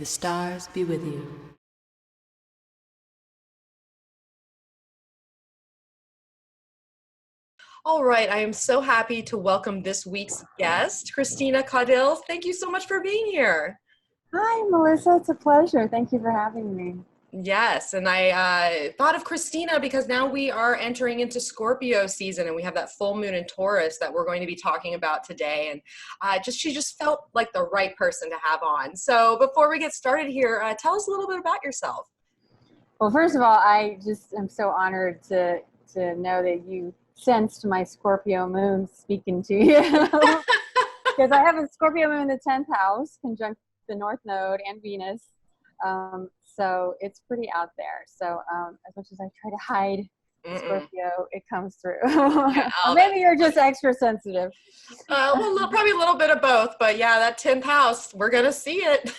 the stars be with you. All right, I am so happy to welcome this week's guest, Christina Caudill. Thank you so much for being here. Hi, Melissa. It's a pleasure. Thank you for having me. Yes, and I thought of Christina because now we are entering into Scorpio season, and we have that full moon in Taurus that we're going to be talking about today. And she just felt like the right person to have on. So before we get started here, tell us a little bit about yourself. Well, first of all, I just am so honored to know that you sensed my Scorpio moon speaking to you. Because I have a Scorpio moon in the 10th house, conjunct the North Node and Venus. So it's pretty out there. So as much as I try to hide Scorpio, it comes through. Yeah, or maybe you're just extra sensitive. Well, probably a little bit of both, but yeah, that 10th house, we're going to see it.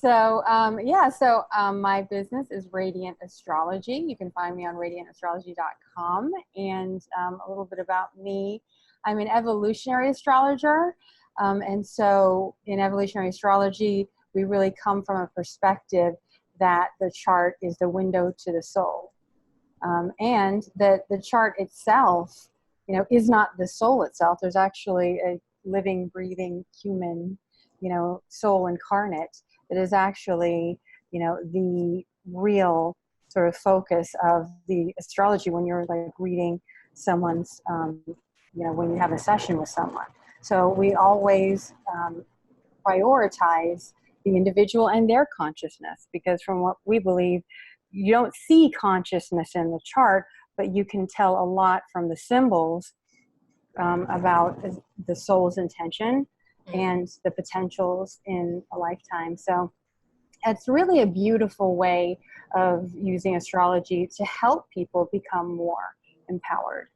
Yeah. So, my business is Radiant Astrology. You can find me on radiantastrology.com. And a little bit about me, I'm an evolutionary astrologer. And so in evolutionary astrology, we really come from a perspective that the chart is the window to the soul. And that the chart itself, is not the soul itself. There's actually a living, breathing human, soul incarnate that is actually, the real sort of focus of the astrology when you're like reading someone's, when you have a session with someone. So we always prioritize the individual and their consciousness, because from what we believe, you don't see consciousness in the chart, but you can tell a lot from the symbols about the soul's intention and the potentials in a lifetime. So it's really a beautiful way of using astrology to help people become more empowered.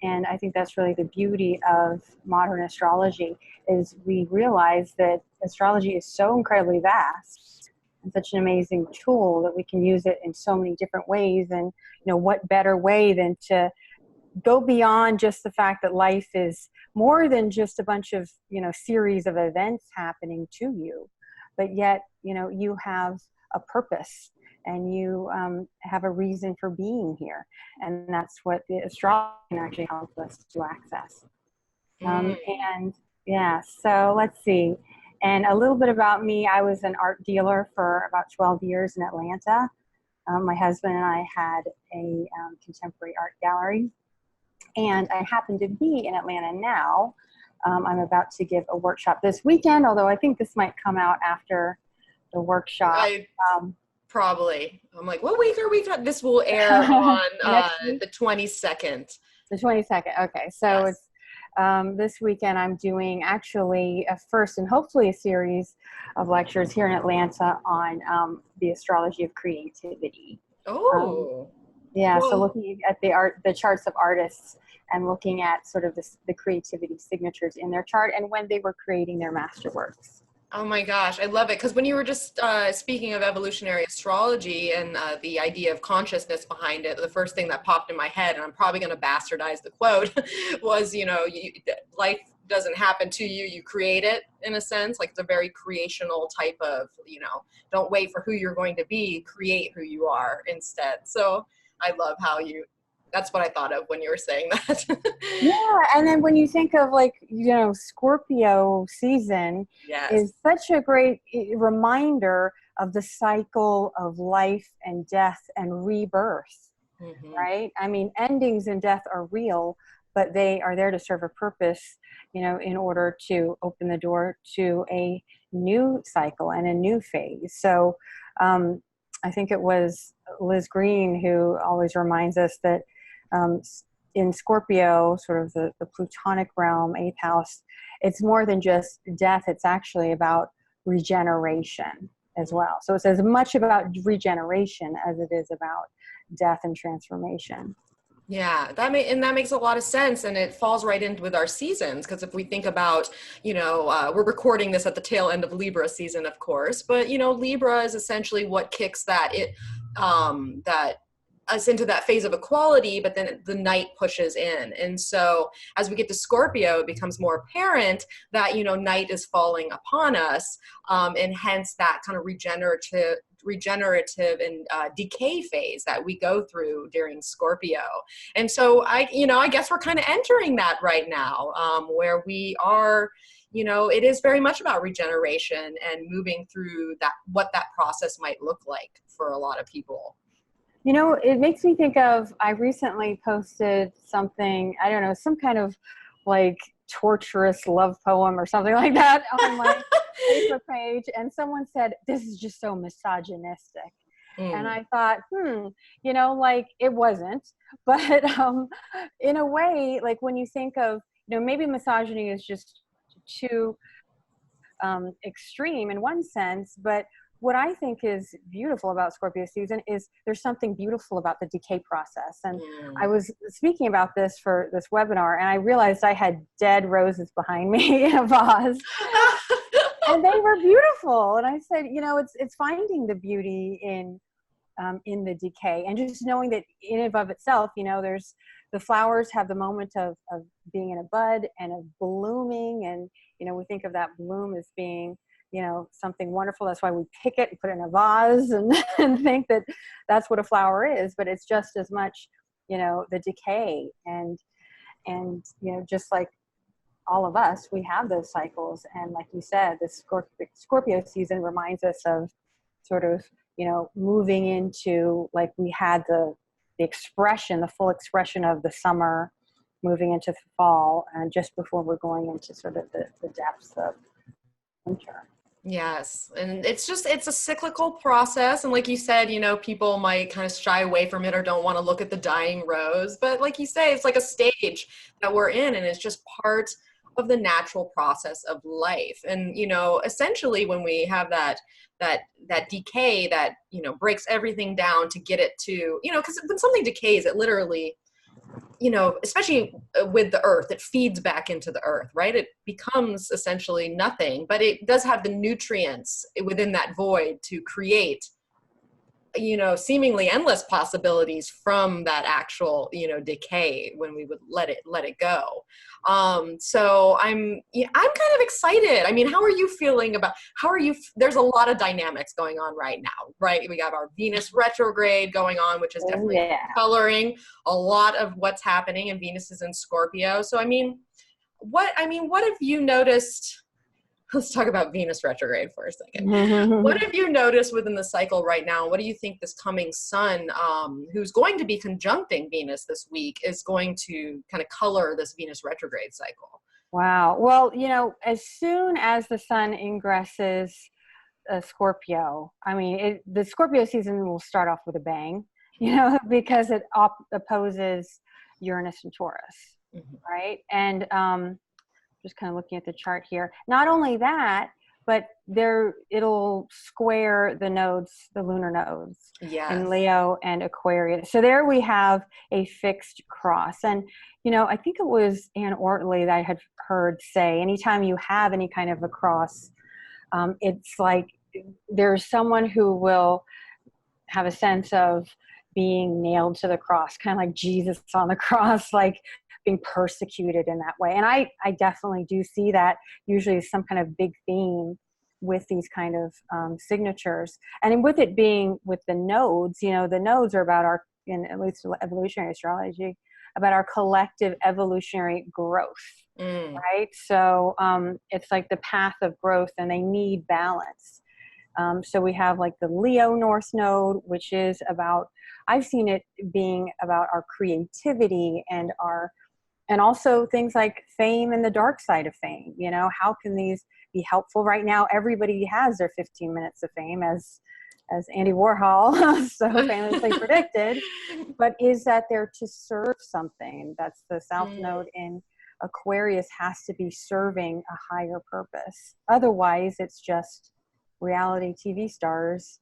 And I think that's really the beauty of modern astrology, is we realize that astrology is so incredibly vast and such an amazing tool that we can use it in so many different ways. And, what better way than to go beyond just the fact that life is more than just a bunch of, series of events happening to you, but yet, you have a purpose and you have a reason for being here. And that's what the astrology can actually help us to access. So let's see. And a little bit about me, I was an art dealer for about 12 years in Atlanta. My husband and I had a contemporary art gallery. And I happen to be in Atlanta now. I'm about to give a workshop this weekend, although I think this might come out after the workshop. Probably. I'm like, what week are we? This will air on the 22nd. The 22nd. Okay. So yes. It's this weekend I'm doing actually a first and hopefully a series of lectures here in Atlanta on the Astrology of Creativity. Oh. So looking at the charts of artists and looking at sort of the creativity signatures in their chart and when they were creating their masterworks. Oh my gosh, I love it. Because when you were just speaking of evolutionary astrology and the idea of consciousness behind it, the first thing that popped in my head, and I'm probably going to bastardize the quote, was, life doesn't happen to you, you create it, in a sense. Like, it's a very creational type of, don't wait for who you're going to be, create who you are instead. So I love how that's what I thought of when you were saying that. Yeah, and then when you think of Scorpio season is such a great reminder of the cycle of life and death and rebirth, right? I mean, endings and death are real, but they are there to serve a purpose, in order to open the door to a new cycle and a new phase. So I think it was Liz Green who always reminds us that in Scorpio, sort of the plutonic realm, 8th house, it's more than just death. It's actually about regeneration as well. So it's as much about regeneration as it is about death and transformation. Yeah, that makes a lot of sense, and it falls right in with our seasons, because if we think about, we're recording this at the tail end of Libra season, of course, but Libra is essentially what kicks that us into that phase of equality, but then the night pushes in. And so as we get to Scorpio, it becomes more apparent that, you know, night is falling upon us, and hence that kind of regenerative and decay phase that we go through during Scorpio. And so I guess we're kind of entering that right now, where we are, you know, it is very much about regeneration and moving through that, what that process might look like for a lot of people. You know, it makes me think of, I recently posted something, I don't know, some kind of like torturous love poem or something like that on my Facebook page. And someone said, this is just so misogynistic. And I thought, you know, like it wasn't, but in a way, like when you think of, you know, maybe misogyny is just too extreme in one sense, but what I think is beautiful about Scorpio season is there's something beautiful about the decay process. And I was speaking about this for this webinar, and I realized I had dead roses behind me in a vase. And they were beautiful. And I said, you know, it's finding the beauty in the decay, and just knowing that in and of itself, you know, there's the flowers have the moment of being in a bud and of blooming. And, you know, we think of that bloom as being, you know, something wonderful. That's why we pick it and put it in a vase and think that that's what a flower is, but it's just as much, you know, the decay and, you know, just like all of us, we have those cycles. And like you said, the Scorpio season reminds us of sort of, you know, moving into, like we had the expression, the full expression of the summer, moving into fall, and just before we're going into sort of the depths of winter. Yes. And it's a cyclical process. And like you said, you know, people might kind of shy away from it or don't want to look at the dying rose. But like you say, it's like a stage that we're in, and it's just part of the natural process of life. And, you know, essentially when we have that decay that, you know, breaks everything down to get it to, you know, because when something decays, it literally, you know, especially with the earth, it feeds back into the earth, right? It becomes essentially nothing, but it does have the nutrients within that void to create, you know, seemingly endless possibilities from that actual, you know, decay when we would let it go. So I'm kind of excited. I mean, how are you feeling about, there's a lot of dynamics going on right now, right? We got our Venus retrograde going on, which is definitely coloring a lot of what's happening, and Venus is in Scorpio. So, what have you noticed? Let's talk about Venus retrograde for a second. What have you noticed within the cycle right now? What do you think this coming sun, who's going to be conjuncting Venus this week, is going to kind of color this Venus retrograde cycle? Wow. Well, you know, as soon as the sun ingresses Scorpio, I mean, the Scorpio season will start off with a bang, you know, because it opposes Uranus and Taurus, right? And just kind of looking at the chart here. Not only that, but it'll square the nodes, the lunar nodes, in Leo and Aquarius. So there we have a fixed cross. And, you know, I think it was Anne Ortley that I had heard say, anytime you have any kind of a cross, it's like there's someone who will have a sense of being nailed to the cross, kind of like Jesus on the cross, like being persecuted in that way. And I definitely do see that usually some kind of big theme with these kind of signatures. And with it being with the nodes, you know, the nodes are about in at least evolutionary astrology, about our collective evolutionary growth, right? So it's like the path of growth, and they need balance. So we have like the Leo North Node, which is about, I've seen it being about our creativity and also things like fame and the dark side of fame. You know, how can these be helpful right now? Everybody has their 15 minutes of fame, as Andy Warhol so famously predicted, but is that there to serve something? That's the South Node in Aquarius, has to be serving a higher purpose. Otherwise, it's just reality TV stars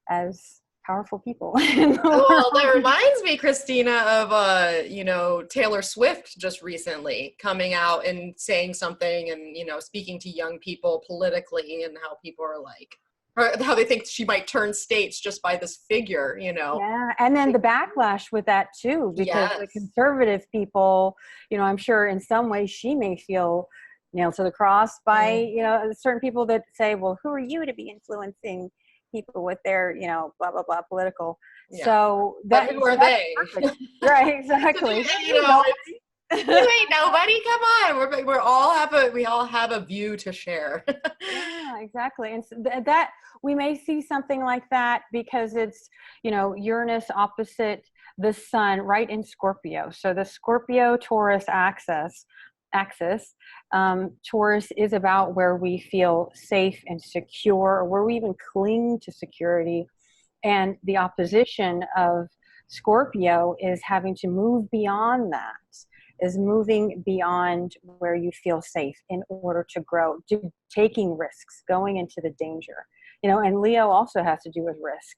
as powerful people. Well, that reminds me, Christina, of you know, Taylor Swift just recently coming out and saying something, and, you know, speaking to young people politically, and how people are like, or how they think she might turn states just by this figure, you know. Yeah, and then the backlash with that too, because the Yes. conservative people, you know, I'm sure in some way she may feel nailed to the cross by, Mm. you know, certain people that say, well, who are you to be influencing people with their, you know, blah, blah, blah, political. Yeah. So But that, who so are that's they? perfect. Right, So exactly. Who are you you? know, you Nobody. ain't nobody. Come on, we all have a view to share. Yeah, exactly. And so that we may see something like that because it's, you know, Uranus opposite the sun right in Scorpio. So the Scorpio Taurus axis, Taurus is about where we feel safe and secure, or where we even cling to security. And the opposition of Scorpio is having to move beyond that, is moving beyond where you feel safe in order to grow, taking risks, going into the danger. You know, and Leo also has to do with risk.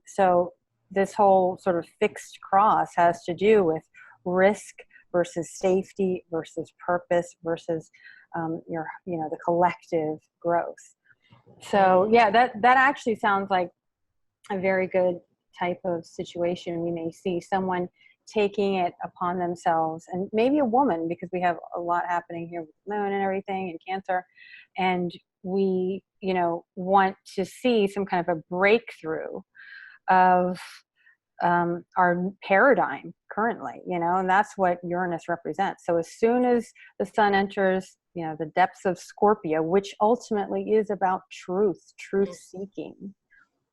So this whole sort of fixed cross has to do with risk versus safety versus purpose versus you know, the collective growth. So yeah, that actually sounds like a very good type of situation. We may see someone taking it upon themselves, and maybe a woman, because we have a lot happening here with the moon and everything and Cancer, and we, you know, want to see some kind of a breakthrough of our paradigm currently, you know, and that's what Uranus represents. So as soon as the sun enters, you know, the depths of Scorpio, which ultimately is about truth seeking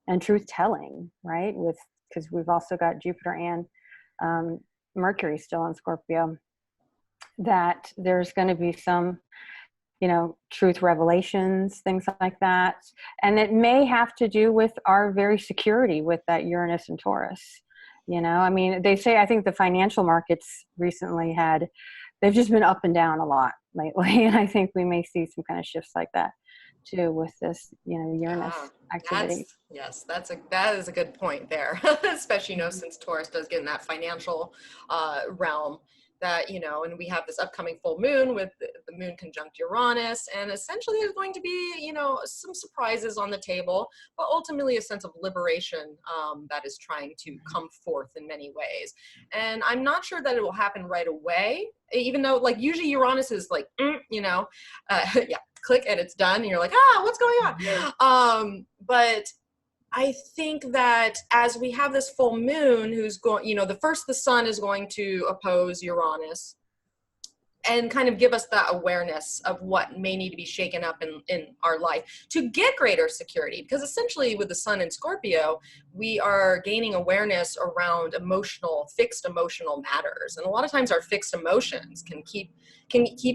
and truth telling, right? With, because we've also got Jupiter and Mercury still in Scorpio, that there's going to be some, you know, truth revelations, things like that. And it may have to do with our very security with that Uranus and Taurus. You know, I mean, they say, I think the financial markets recently they've just been up and down a lot lately. And I think we may see some kind of shifts like that too with this, you know, Uranus Yeah, activity. that is a good point there, especially, you know, since Taurus does get in that financial realm, that, you know, and we have this upcoming full moon with the moon conjunct Uranus, and essentially there's going to be, you know, some surprises on the table, but ultimately a sense of liberation that is trying to come forth in many ways. And I'm not sure that it will happen right away, even though, like, usually Uranus is like, you know, yeah, click and it's done, and you're like, what's going on? But I think that as we have this full moon who's going, you know, the sun is going to oppose Uranus and kind of give us that awareness of what may need to be shaken up in our life to get greater security. Because essentially with the sun in Scorpio, we are gaining awareness around fixed emotional matters. And a lot of times our fixed emotions can keep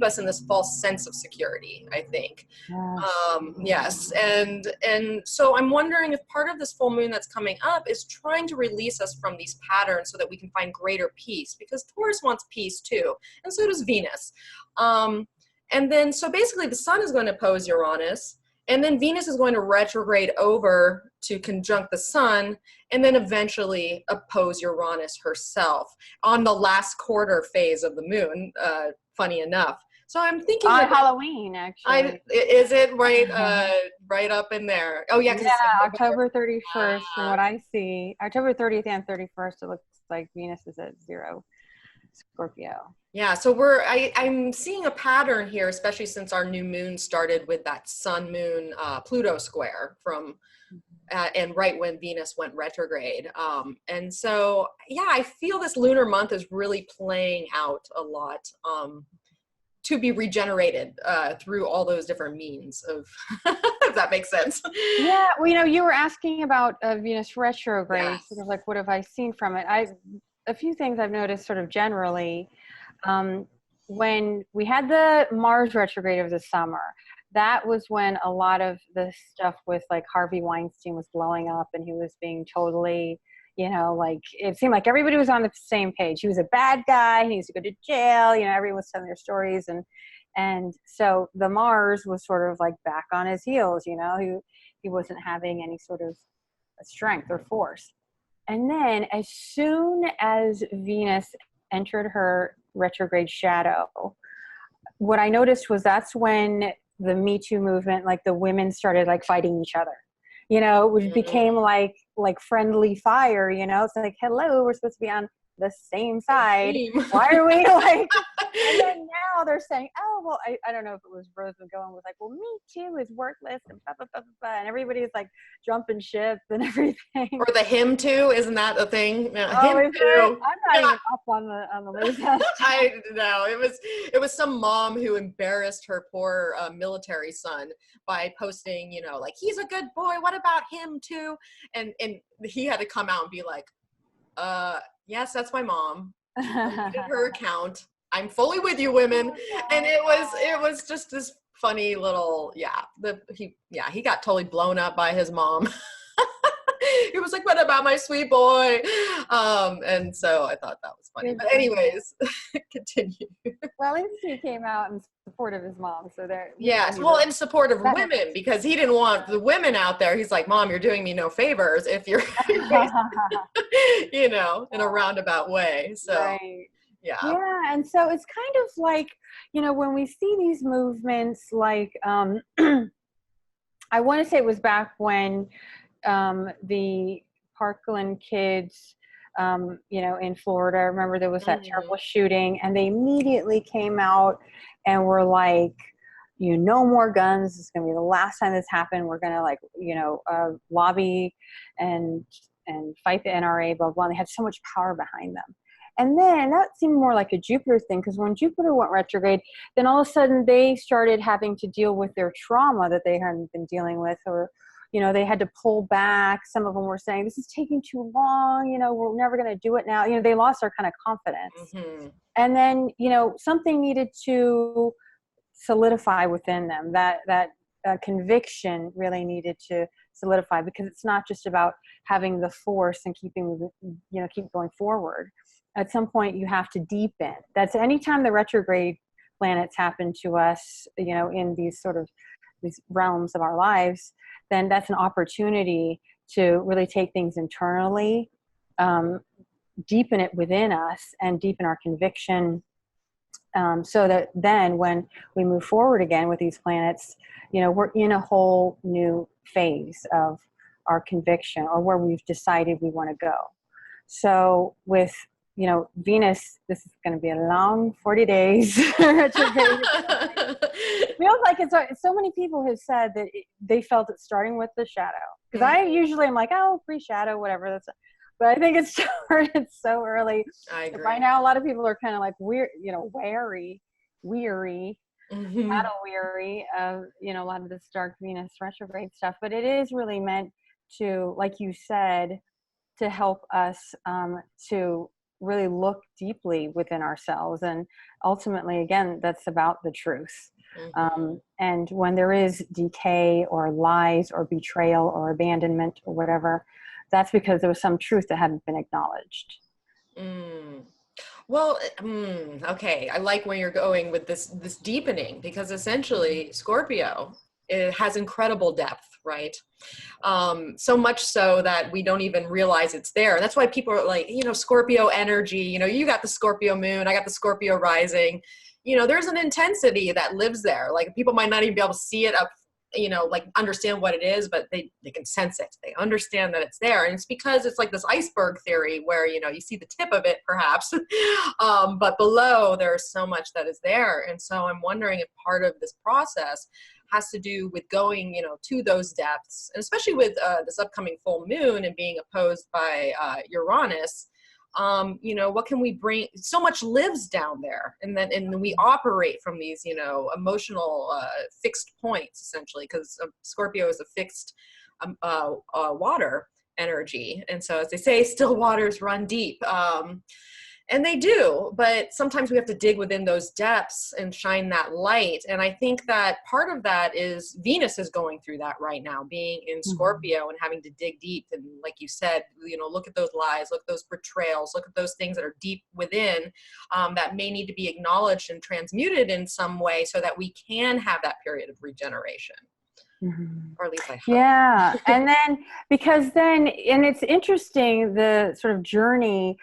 us in this false sense of security, I think. Yes. Yes. And so I'm wondering if part of this full moon that's coming up is trying to release us from these patterns so that we can find greater peace, because Taurus wants peace too. And so does Venus. And then, so basically the sun is going to oppose Uranus, and then Venus is going to retrograde over to conjunct the sun, and then eventually oppose Uranus herself on the last quarter phase of the moon, funny enough. So I'm thinking On that Halloween, actually. is it right, right up in there? Oh yeah, because Yeah, it's like right before. October 31st, from Uh, what I see, October 30th and 31st, it looks like Venus is at 0 Scorpio. yeah, so I'm seeing a pattern here, especially since our new moon started with that Sun Moon Pluto square from and right when Venus went retrograde. And so yeah, I feel this lunar month is really playing out a lot. To be regenerated through all those different means of, if that makes sense. Yeah, well, you know, you were asking about Venus retrograde, sort Yes. of like what have I seen from it? A few things I've noticed sort of generally. Um, when we had the Mars retrograde of the summer, that was when a lot of the stuff with like Harvey Weinstein was blowing up, and he was being totally, you know, like it seemed like everybody was on the same page. He was a bad guy. He needs to go to jail. You know, everyone was telling their stories, and so the Mars was sort of like back on his heels. You know, he wasn't having any sort of strength or force. And then as soon as Venus entered her retrograde shadow, what I noticed was that's when the Me Too movement, like the women started like fighting each other. It became like friendly fire, it's like, hello, we're supposed to be on the same side. Why are we like, and then now they're saying, oh, well, I don't know if it was Rose McGowan was like, well, Me Too is worthless and blah, blah, blah, blah, blah. And everybody's like jumping ship and everything. Or the him too, isn't that a thing? Yeah, oh, him too. I'm not even up on the list. I know it was some mom who embarrassed her poor military son by posting, like, he's a good boy, what about him too? And he had to come out and be like, yes, that's my mom. I did her account. I'm fully with you, women. And it was just this funny little, he got totally blown up by his mom. He was like, what about my sweet boy? And so I thought that was funny. But anyways, continue. Well, at least he came out in support of his mom. So there. Yes, well, in support of women, because he didn't want the women out there. He's like, Mom, you're doing me no favors if you're, in a roundabout way. So, right. Yeah. And so it's kind of like, when we see these movements, like, I want to say it was back when the Parkland kids, in Florida, I remember there was that terrible shooting, and they immediately came out and were like, no more guns. It's going to be the last time this happened. We're going to lobby and fight the NRA, blah, blah. And they had so much power behind them. And then that seemed more like a Jupiter thing, because when Jupiter went retrograde, then all of a sudden they started having to deal with their trauma that they hadn't been dealing with, or, they had to pull back. Some of them were saying, this is taking too long. We're never going to do it now. They lost their kind of confidence. Mm-hmm. And then, something needed to solidify within them. That conviction really needed to solidify, because it's not just about having the force and keep going forward. At some point you have to deepen. That's anytime the retrograde planets happen to us, in these realms of our lives, then that's an opportunity to really take things internally, deepen it within us, and deepen our conviction, so that then when we move forward again with these planets, we're in a whole new phase of our conviction, or where we've decided we want to go. So with Venus, this is going to be a long 40 days. Retrograde. Feels like it's so many people have said that they felt it starting with the shadow. Because I usually am like, oh, pre-shadow, whatever. But I think it's started so early. I agree. By now, a lot of people are kind of like weary, battle weary of, a lot of this dark Venus retrograde stuff. But it is really meant to, like you said, to help us to really look deeply within ourselves. And ultimately, again, that's about the truth. Mm-hmm. And when there is decay or lies or betrayal or abandonment or whatever, that's because there was some truth that hadn't been acknowledged. Well, okay. I like where you're going with this deepening, because essentially Scorpio, it has incredible depth, right? So much so that we don't even realize it's there. And that's why people are like, Scorpio energy, you got the Scorpio moon, I got the Scorpio rising, there's an intensity that lives there. Like, people might not even be able to see it up, like understand what it is, but they can sense it. They understand that it's there. And it's because it's like this iceberg theory where, you see the tip of it perhaps, but below there's so much that is there. And so I'm wondering if part of this process has to do with going, to those depths, and especially with this upcoming full moon and being opposed by Uranus. What can we bring? So much lives down there, and then we operate from these, emotional fixed points, essentially, because Scorpio is a fixed water energy, and so, as they say, still waters run deep. And they do, but sometimes we have to dig within those depths and shine that light. And I think that part of that is Venus is going through that right now, being in Scorpio and having to dig deep. And like you said, look at those lies, look at those betrayals, look at those things that are deep within, that may need to be acknowledged and transmuted in some way so that we can have that period of regeneration. Mm-hmm. Or at least I hope. Yeah. And then, and it's interesting, the sort of journey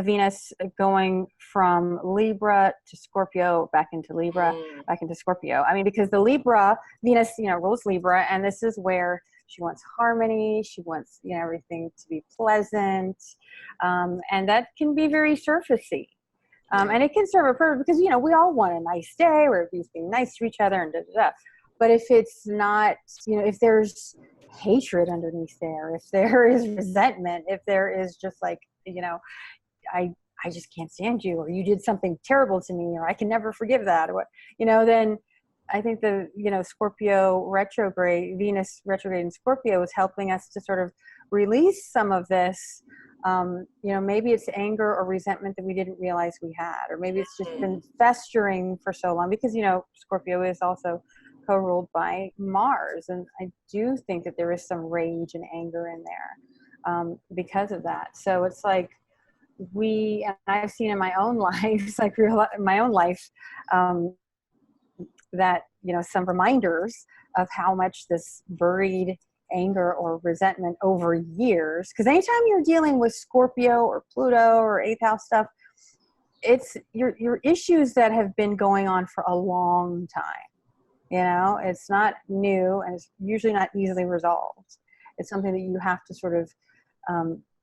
Venus going from Libra to Scorpio, back into Libra, back into Scorpio. I mean, because the Libra, Venus, rules Libra, and this is where she wants harmony. She wants, everything to be pleasant. And that can be very surfacey. And it can serve a purpose because, we all want a nice day where everybody's being nice to each other and da-da-da. But if it's not, if there's hatred underneath there, if there is resentment, if there is just like, I just can't stand you, or you did something terrible to me, or I can never forgive that, or what, then I think the, Scorpio retrograde, Venus retrograde in Scorpio is helping us to sort of release some of this. Maybe it's anger or resentment that we didn't realize we had, or maybe it's just been festering for so long because, Scorpio is also co-ruled by Mars. And I do think that there is some rage and anger in there because of that. So it's like and I've seen in my own life, that, some reminders of how much this buried anger or resentment over years, because anytime you're dealing with Scorpio or Pluto or eighth house stuff, it's your issues that have been going on for a long time. It's not new, and it's usually not easily resolved. It's something that you have to sort of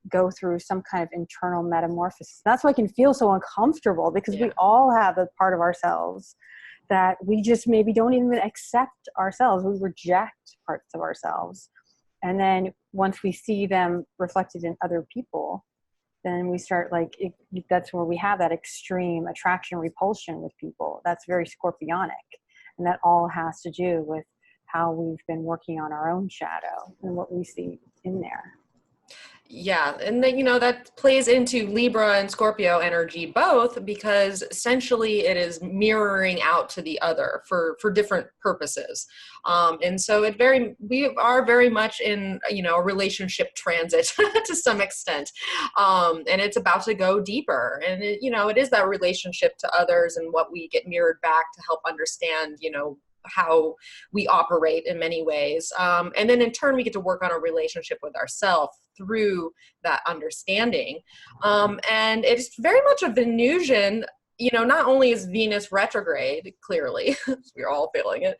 go through some kind of internal metamorphosis. That's why it can feel so uncomfortable, because we all have a part of ourselves that we just maybe don't even accept ourselves. We reject parts of ourselves. And then once we see them reflected in other people, then we start that's where we have that extreme attraction, repulsion with people. That's very Scorpionic. And that all has to do with how we've been working on our own shadow and what we see in there. Yeah, and then, that plays into Libra and Scorpio energy both, because essentially it is mirroring out to the other for different purposes. And so we are very much in, a relationship transit to some extent. And it's about to go deeper. And, it is that relationship to others and what we get mirrored back to help understand, how we operate in many ways. And then in turn, we get to work on a relationship with ourselves through that understanding. And it's very much a Venusian, not only is Venus retrograde, clearly, we're all feeling it,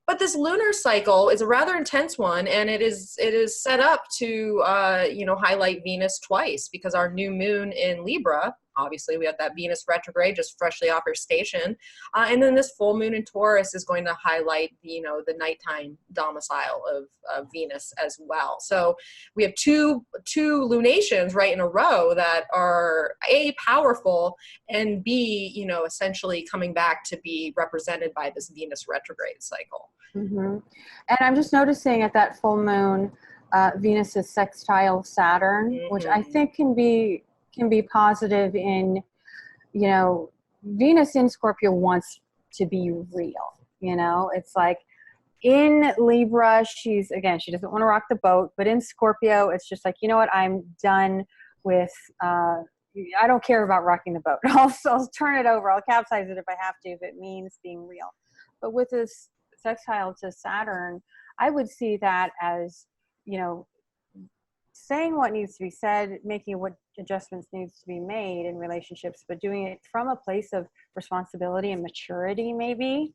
but this lunar cycle is a rather intense one, and it is set up to, highlight Venus twice, because our new moon in Libra, obviously we have that Venus retrograde just freshly off her station, and then this full moon in Taurus is going to highlight, the nighttime domicile of Venus as well. So we have two lunations right in a row that are A, powerful, and B, essentially coming back to be represented by this Venus retrograde cycle. Mm-hmm. And I'm just noticing at that full moon, Venus is sextile Saturn, which I think can be positive in, Venus in Scorpio wants to be real. It's like in Libra, she doesn't want to rock the boat, but in Scorpio, it's just like, I'm done with, I don't care about rocking the boat. I'll turn it over. I'll capsize it if I have to, if it means being real. But with this sextile to Saturn, I would see that as, saying what needs to be said, making what adjustments needs to be made in relationships, but doing it from a place of responsibility and maturity, maybe.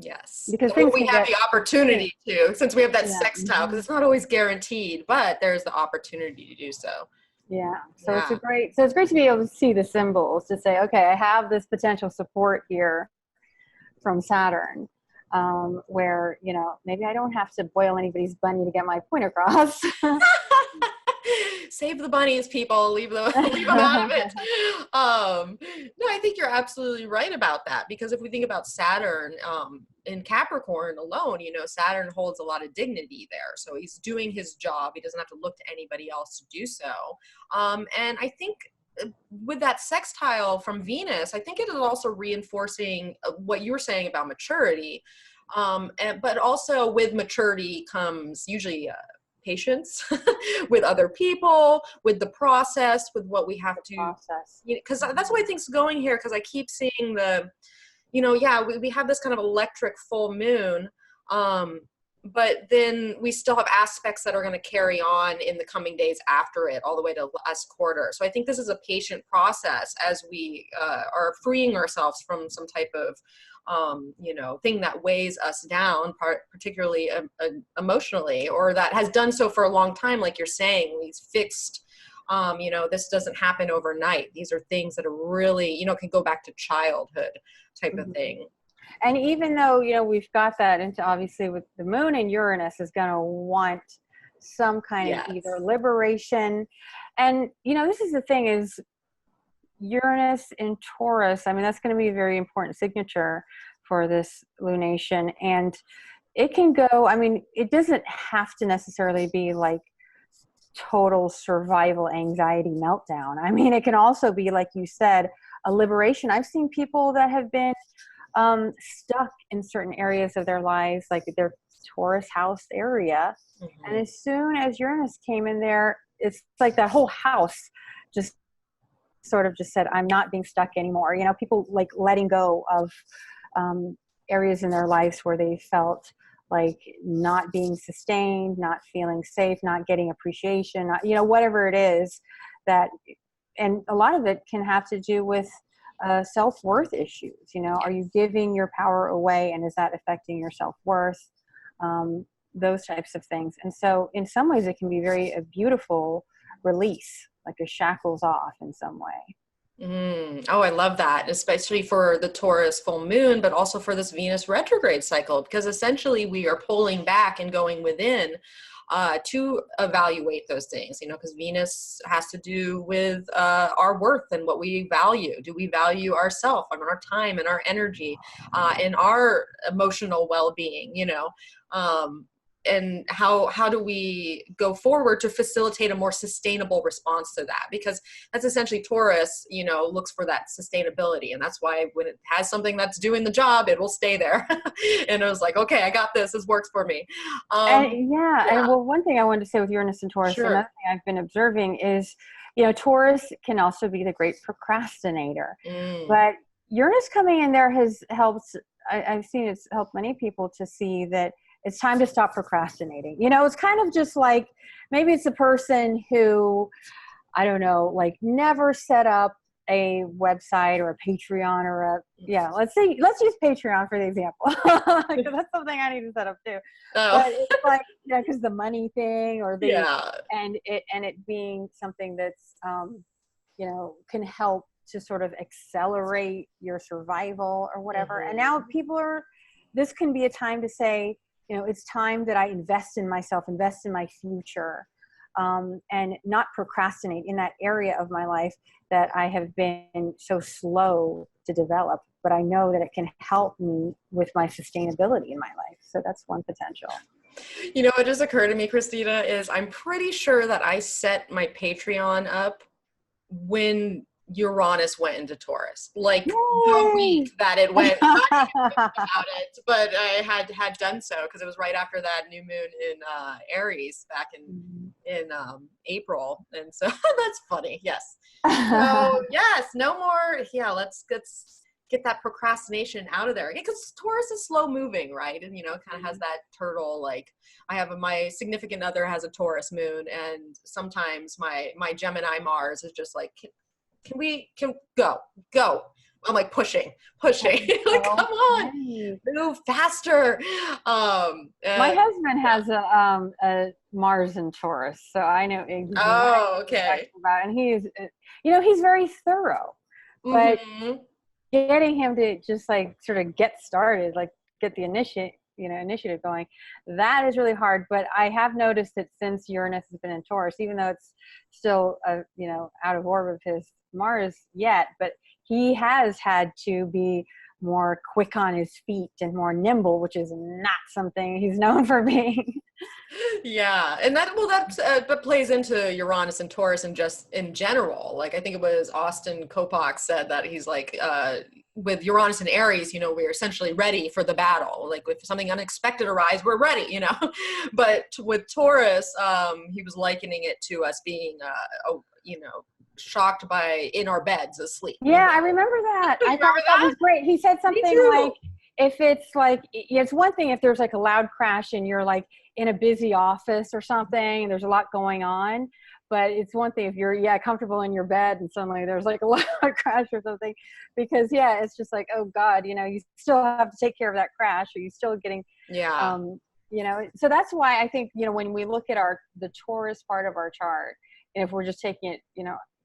Yes, because we have the opportunity to, since we have that sextile, because it's not always guaranteed, but there's the opportunity to do so. Yeah. So it's great to be able to see the symbols, to say, okay, I have this potential support here from Saturn, where, maybe I don't have to boil anybody's bunny to get my point across. Save the bunnies, people. Leave them out of it. No, I think you're absolutely right about that, because if we think about Saturn in Capricorn alone, Saturn holds a lot of dignity there. So he's doing his job. He doesn't have to look to anybody else to do so. And I think with that sextile from Venus, I think it is also reinforcing what you were saying about maturity. But also with maturity comes usually patience with other people, with the process, with what we have to, because that's why things are going here. Because I keep seeing we have this kind of electric full moon, but then we still have aspects that are going to carry on in the coming days after it, all the way to last quarter. So I think this is a patient process as we are freeing ourselves from some type of, thing that weighs us down, particularly emotionally, or that has done so for a long time. Like you're saying, these fixed, this doesn't happen overnight. These are things that are really, can go back to childhood type of thing. And even though, we've got that into, obviously with the moon and Uranus is going to want some kind of either liberation. And, this is the thing is Uranus in Taurus, I mean, that's going to be a very important signature for this lunation. And it can go, I mean, it doesn't have to necessarily be like total survival anxiety meltdown. I mean, it can also be, like you said, a liberation. I've seen people that have been stuck in certain areas of their lives, like their Taurus house area. Mm-hmm. And as soon as Uranus came in there, it's like that whole house just sort of just said, I'm not being stuck anymore. People like letting go of areas in their lives where they felt like not being sustained, not feeling safe, not getting appreciation, not, whatever it is that, and a lot of it can have to do with self-worth issues. Are you giving your power away, and is that affecting your self-worth? Those types of things. And so in some ways it can be a beautiful release, like a shackles off in some way. Oh, I love that, especially for the Taurus full moon, but also for this Venus retrograde cycle, because essentially we are pulling back and going within to evaluate those things, because Venus has to do with our worth and what we value. Do we value ourselves and our time and our energy and our emotional well-being, and how do we go forward to facilitate a more sustainable response to that? Because that's essentially Taurus, looks for that sustainability. And that's why when it has something that's doing the job, it will stay there. And it was like, okay, I got this. This works for me. And well, one thing I wanted to say with Uranus and Taurus, another thing I've been observing is, Taurus can also be the great procrastinator. But Uranus coming in there has helped, I've seen it's helped many people to see that it's time to stop procrastinating. It's kind of just like, maybe it's a person who, I don't know, like never set up a website or a Patreon or let's use Patreon for the example. Because that's something I need to set up too. But it's like, because the money thing or and it being something that's, can help to sort of accelerate your survival or whatever. Mm-hmm. And now this can be a time to say, it's time that I invest in myself, invest in my future, and not procrastinate in that area of my life that I have been so slow to develop. But I know that it can help me with my sustainability in my life. So that's one potential. What just occurred to me, Christina, is I'm pretty sure that I set my Patreon up when Uranus went into Taurus, like the week that it went. I didn't even know about it, but I had done so because it was right after that new moon in Aries back in April, and so that's funny. Yes. So yes, no more. Yeah, let's get that procrastination out of there, because Taurus is slow moving, right? And kind of has that turtle. Like my significant other has a Taurus moon, and sometimes my Gemini Mars is just like, can we go? I'm like pushing, like, come on, move faster. My husband has a Mars in Taurus, so I know exactly what you're talking about. And he's, he's very thorough, but getting him to just like sort of get started, like get the initiative going, that is really hard. But I have noticed that since Uranus has been in Taurus, even though it's still out of orbit of his Mars yet, but he has had to be more quick on his feet and more nimble, which is not something he's known for being. Yeah, and that plays into Uranus and Taurus and just in general. Like I think it was Austin Kopach said that he's like, with Uranus and Aries, we're essentially ready for the battle. Like if something unexpected arises, we're ready, But with Taurus, he was likening it to us being, shocked by in our beds asleep. Yeah, I remember that. I thought that was great. He said something like, if it's like, it's one thing if there's like a loud crash and you're like in a busy office or something and there's a lot going on, but it's one thing if you're, comfortable in your bed and suddenly there's like a loud crash or something, because it's just like, oh God, you still have to take care of that crash, or you still getting, Yeah. So that's why I think, when we look at the Taurus part of our chart, and if we're just taking it,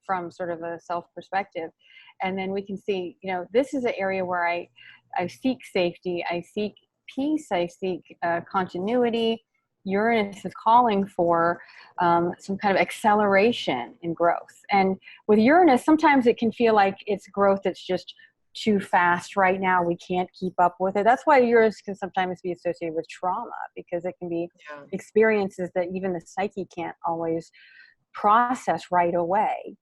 from sort of a self perspective, and then we can see, this is an area where I seek safety, I seek peace, I seek continuity. Uranus is calling for some kind of acceleration in growth. And with Uranus, sometimes it can feel like it's growth that's just too fast right now. We can't keep up with it. That's why Uranus can sometimes be associated with trauma, because it can be experiences that even the psyche can't always process right away.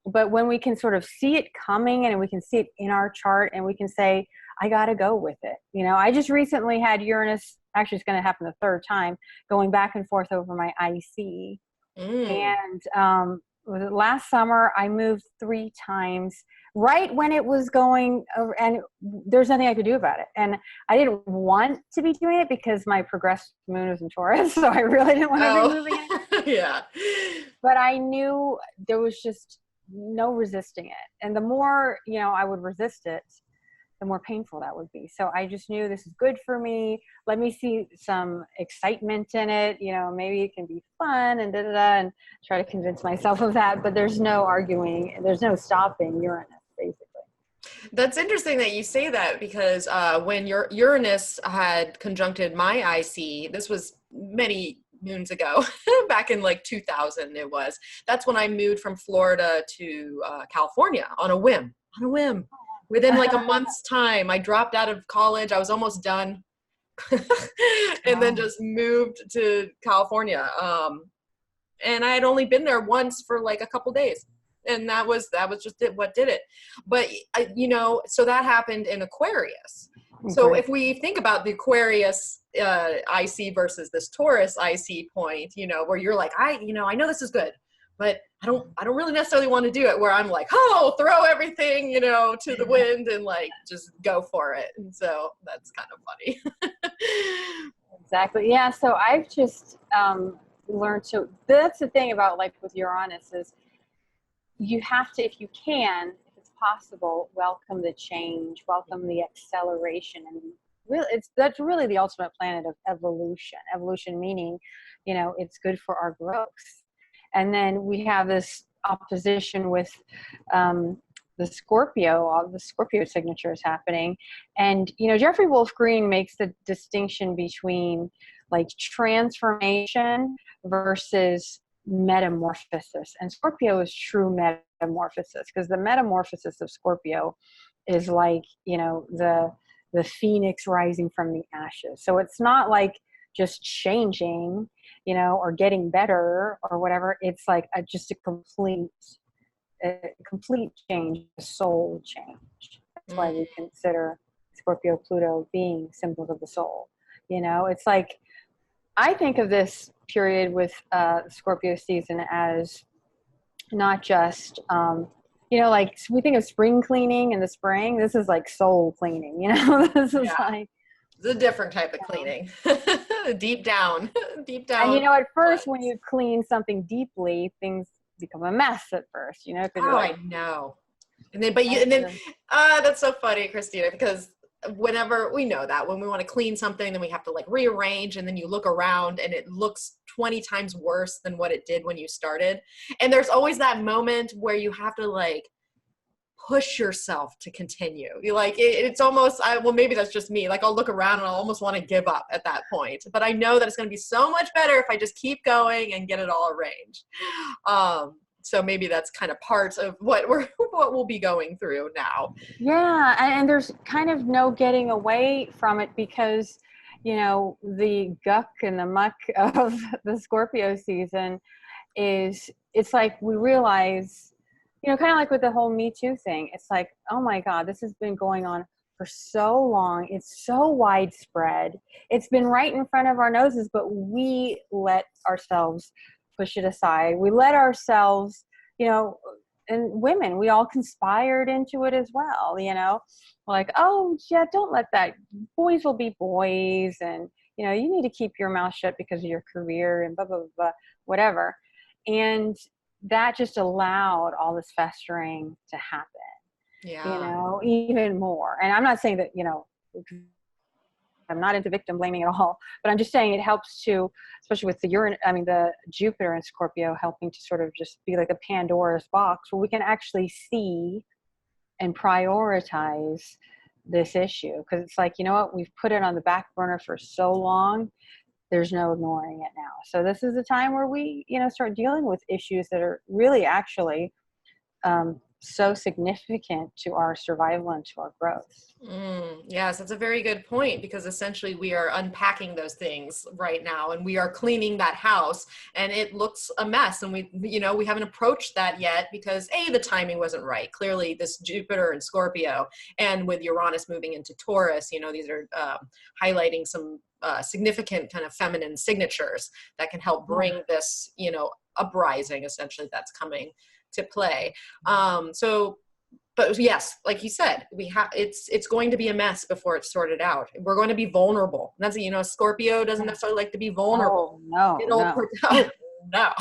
But when we can sort of see it coming and we can see it in our chart and we can say, I got to go with it. I just recently had Uranus, actually it's going to happen the third time, going back and forth over my IC. And last summer I moved 3 times right when it was going over, and there's nothing I could do about it. And I didn't want to be doing it because my progressed moon was in Taurus, so I really didn't want to be moving it. Yeah. But I knew there was just no resisting it. And the more, I would resist it, the more painful that would be. So I just knew this is good for me. Let me see some excitement in it. Maybe it can be fun and and try to convince myself of that. But there's no arguing. There's no stopping Uranus, basically. That's interesting that you say that, because when your Uranus had conjuncted my IC, this was many moons ago, back in like 2000 it was. That's when I moved from Florida to California on a whim. Within like a month's time, I dropped out of college. I was almost done. And then just moved to California. And I had only been there once for like a couple days. And that was just what did it. But, so that happened in Aquarius. So if we think about the Aquarius IC versus this Taurus IC point, where you're like, I know this is good, but I don't really necessarily want to do it, where I'm like, oh, throw everything, to the wind and like, just go for it. And so that's kind of funny. Exactly. Yeah. So I've just learned to, that's the thing about like with Uranus is you have to, if you can, if it's possible, welcome the change, welcome the acceleration. And really, that's really the ultimate planet of evolution. Evolution meaning, it's good for our growth. And then we have this opposition with the Scorpio signatures happening. And, Jeffrey Wolf Green makes the distinction between like transformation versus metamorphosis. And Scorpio is true metamorphosis, because the metamorphosis of Scorpio is like, the phoenix rising from the ashes. So it's not like just changing, or getting better or whatever. It's like just a complete change, a soul change. That's why we consider Scorpio, Pluto being symbols of the soul. It's like, I think of this period with Scorpio season as not just, like we think of spring cleaning in the spring. This is like soul cleaning, this is like, it's a different type of cleaning. deep down. And at first when you clean something deeply, things become a mess at first, I know. And then, that's so funny, Christina, because whenever we know that when we want to clean something, then we have to like rearrange, and then you look around and it looks 20 times worse than what it did when you started. And there's always that moment where you have to like push yourself to continue. You like it's almost maybe that's just me. Like I'll look around and I'll almost want to give up at that point. But I know that it's going to be so much better if I just keep going and get it all arranged. So maybe that's kind of part of what we'll be going through now. Yeah, and there's kind of no getting away from it, because the guck and the muck of the Scorpio season it's like we realize, kind of like with the whole Me Too thing, it's like, oh my God, this has been going on for so long. It's so widespread. It's been right in front of our noses, but we let ourselves push it aside. We let ourselves, women, we all conspired into it as well, you know, like, oh yeah, don't let that, boys will be boys, and you know, you need to keep your mouth shut because of your career and blah blah blah, blah, whatever. And that just allowed all this festering to happen, you Yeah. know, even more. And I'm not saying that, you know, I'm not into victim blaming at all, but I'm just saying it helps to, especially with the Jupiter in Scorpio helping to sort of just be like a Pandora's box where we can actually see and prioritize this issue. Because it's like, you know what, we've put it on the back burner for so long, there's no ignoring it now. So this is a time where we, you know, start dealing with issues that are really actually so significant to our survival and to our growth. Yes, that's a very good point, because essentially we are unpacking those things right now, and we are cleaning that house, and it looks a mess, and we haven't approached that yet because the timing wasn't right. Clearly this Jupiter and Scorpio, and with Uranus moving into Taurus, you know, these are highlighting some significant kind of feminine signatures that can help bring this, you know, uprising essentially that's coming to play. But yes, like you said, it's going to be a mess before it's sorted out. We're going to be vulnerable. And that's, you know, Scorpio doesn't necessarily like to be vulnerable. Oh, No.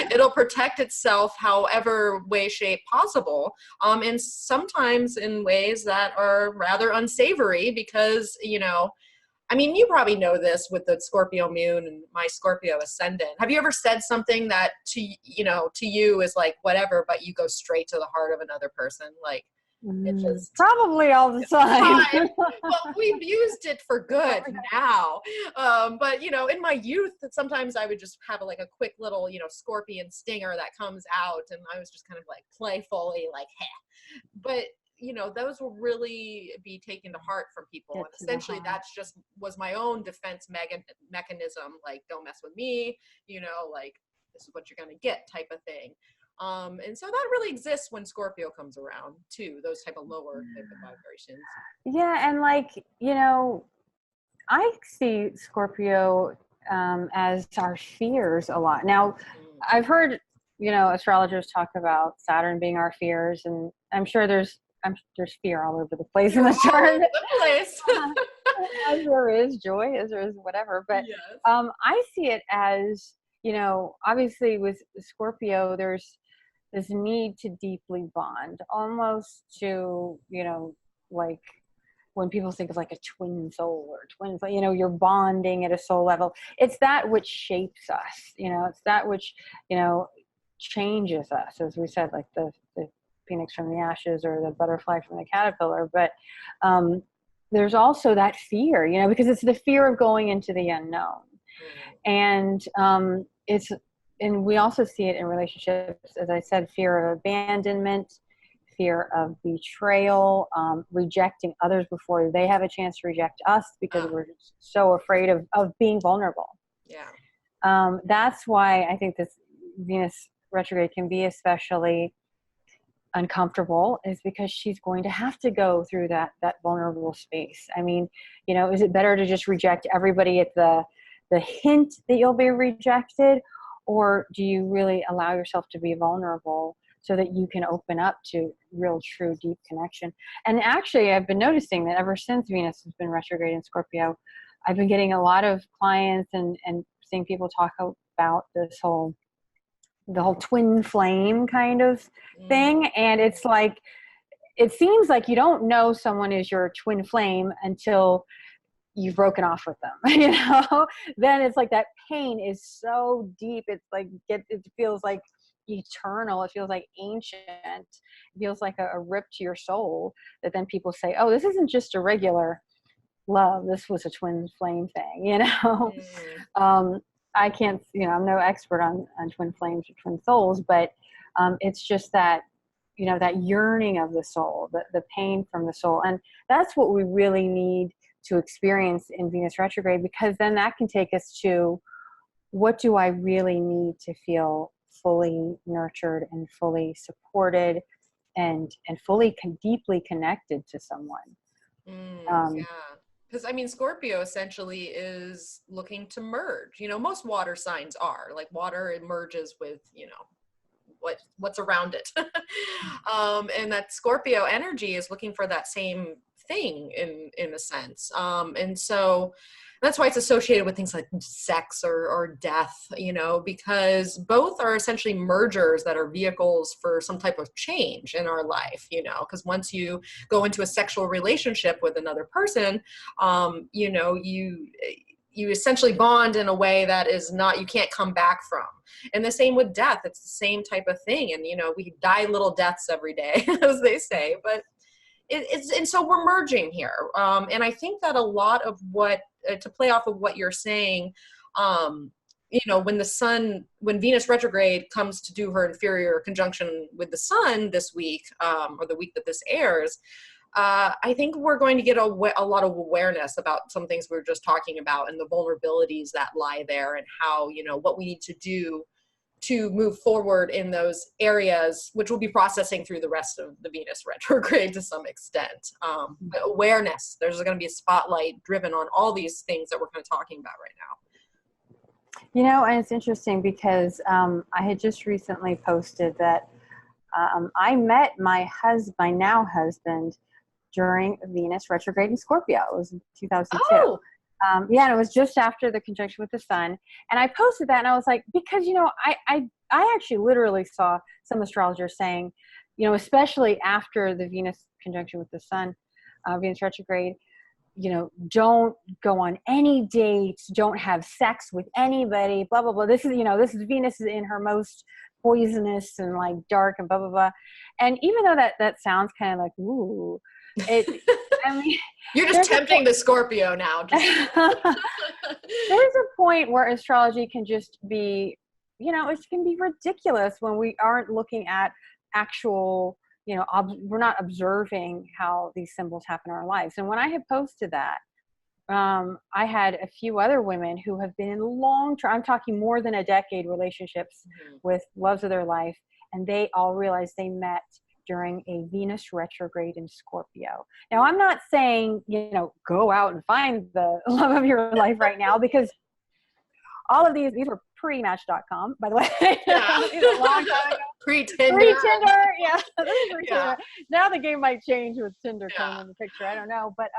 It'll protect itself however way, shape possible. And sometimes in ways that are rather unsavory because, you know, I mean, you probably know this with the Scorpio moon and my Scorpio ascendant. Have you ever said something that to you is like whatever, but you go straight to the heart of another person? Like it just probably all the time. well, we've used it for good now. But you know, in my youth, sometimes I would just have like a quick little, you know, scorpion stinger that comes out, and I was just kind of like playfully like, heh. But you know, those will really be taken to heart from people. And essentially that's just was my own defense mechanism. Like, don't mess with me, you know, like this is what you're going to get type of thing. And so that really exists when Scorpio comes around too, those type of lower type of vibrations. Yeah. And like, you know, I see Scorpio as our fears a lot. Now, I've heard, you know, astrologers talk about Saturn being our fears, and I'm sure there's fear all over the place in the chart. As there is joy, as there is whatever. But yes. I see it as, you know, obviously with Scorpio, there's this need to deeply bond, almost to, you know, like when people think of like a twin soul or twins, you know, you're bonding at a soul level. It's that which shapes us, you know, it's that which, you know, changes us, as we said, like the phoenix from the ashes or the butterfly from the caterpillar. But there's also that fear, you know, because it's the fear of going into the unknown. And and we also see it in relationships, as I said, fear of abandonment, fear of betrayal, rejecting others before they have a chance to reject us because we're so afraid of being vulnerable. Yeah. That's why I think this Venus retrograde can be especially uncomfortable, is because she's going to have to go through that vulnerable space. I mean, you know, is it better to just reject everybody at the hint that you'll be rejected, or do you really allow yourself to be vulnerable so that you can open up to real, true, deep connection? And actually, I've been noticing that ever since Venus has been retrograde in Scorpio, I've been getting a lot of clients and seeing people talk about the whole twin flame kind of thing. And it's like, it seems like you don't know someone is your twin flame until you've broken off with them, you know. Then it's like that pain is so deep. It's like, it feels like eternal. It feels like ancient. It feels like a rip to your soul, that then people say, oh, this isn't just a regular love. This was a twin flame thing, you know. I can't, you know, I'm no expert on twin flames or twin souls, but it's just that, you know, that yearning of the soul, the pain from the soul. And that's what we really need to experience in Venus retrograde, because then that can take us to, what do I really need to feel fully nurtured and fully supported and fully deeply connected to someone. Yeah. Because I mean, Scorpio essentially is looking to merge. You know, most water signs are like, water merges with, you know, what's around it. And that Scorpio energy is looking for that same thing in a sense. And so that's why it's associated with things like sex or death, you know, because both are essentially mergers that are vehicles for some type of change in our life, you know, because once you go into a sexual relationship with another person, you know, you essentially bond in a way that is not, you can't come back from. And the same with death. It's the same type of thing. And, you know, we die little deaths every day, as they say, but and so we're merging here. And I think that a lot of what, to play off of what you're saying, you know, when Venus retrograde comes to do her inferior conjunction with the sun this week, or the week that this airs, I think we're going to get a lot of awareness about some things we were just talking about and the vulnerabilities that lie there and how, you know, what we need to do to move forward in those areas, which we'll be processing through the rest of the Venus retrograde to some extent. But awareness, there's going to be a spotlight driven on all these things that we're kind of talking about right now. You know, and it's interesting because I had just recently posted that I met my now husband during Venus retrograde in Scorpio. It was in 2002. Oh. Yeah, and it was just after the conjunction with the sun. And I posted that and I was like, because, you know, I actually literally saw some astrologers saying, you know, especially after the Venus conjunction with the sun, Venus retrograde, you know, don't go on any dates, don't have sex with anybody, blah, blah, blah. This is, you know, Venus is in her most poisonous and like dark and blah, blah, blah. And even though that sounds kind of like, ooh, I mean, you're just tempting the Scorpio now. There's a point where astrology can just be, you know, it can be ridiculous when we aren't looking at actual, you know, we're not observing how these symbols happen in our lives. And when I had posted that, I had a few other women who have been in long-term, I'm talking more than a decade relationships with loves of their life, and they all realized they met during a Venus retrograde in Scorpio. Now, I'm not saying, you know, go out and find the love of your life right now, because all of these were pre-match.com, by the way. Yeah. A long time ago. Pre-Tinder. Pre-Tinder, yeah. Yeah. Now the game might change with Tinder Yeah. coming in the picture. I don't know. But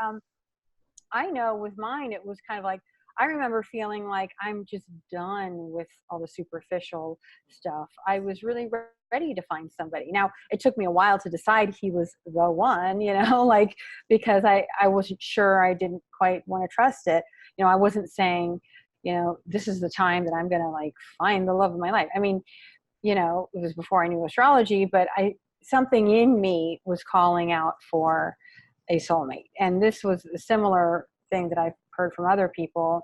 I know with mine, it was kind of like, I remember feeling like I'm just done with all the superficial stuff. I was really ready to find somebody. Now, it took me a while to decide he was the one, you know, like, because I wasn't sure, I didn't quite want to trust it. You know, I wasn't saying, you know, this is the time that I'm going to like find the love of my life. I mean, you know, it was before I knew astrology, but something in me was calling out for a soulmate. And this was a similar thing that I've heard from other people,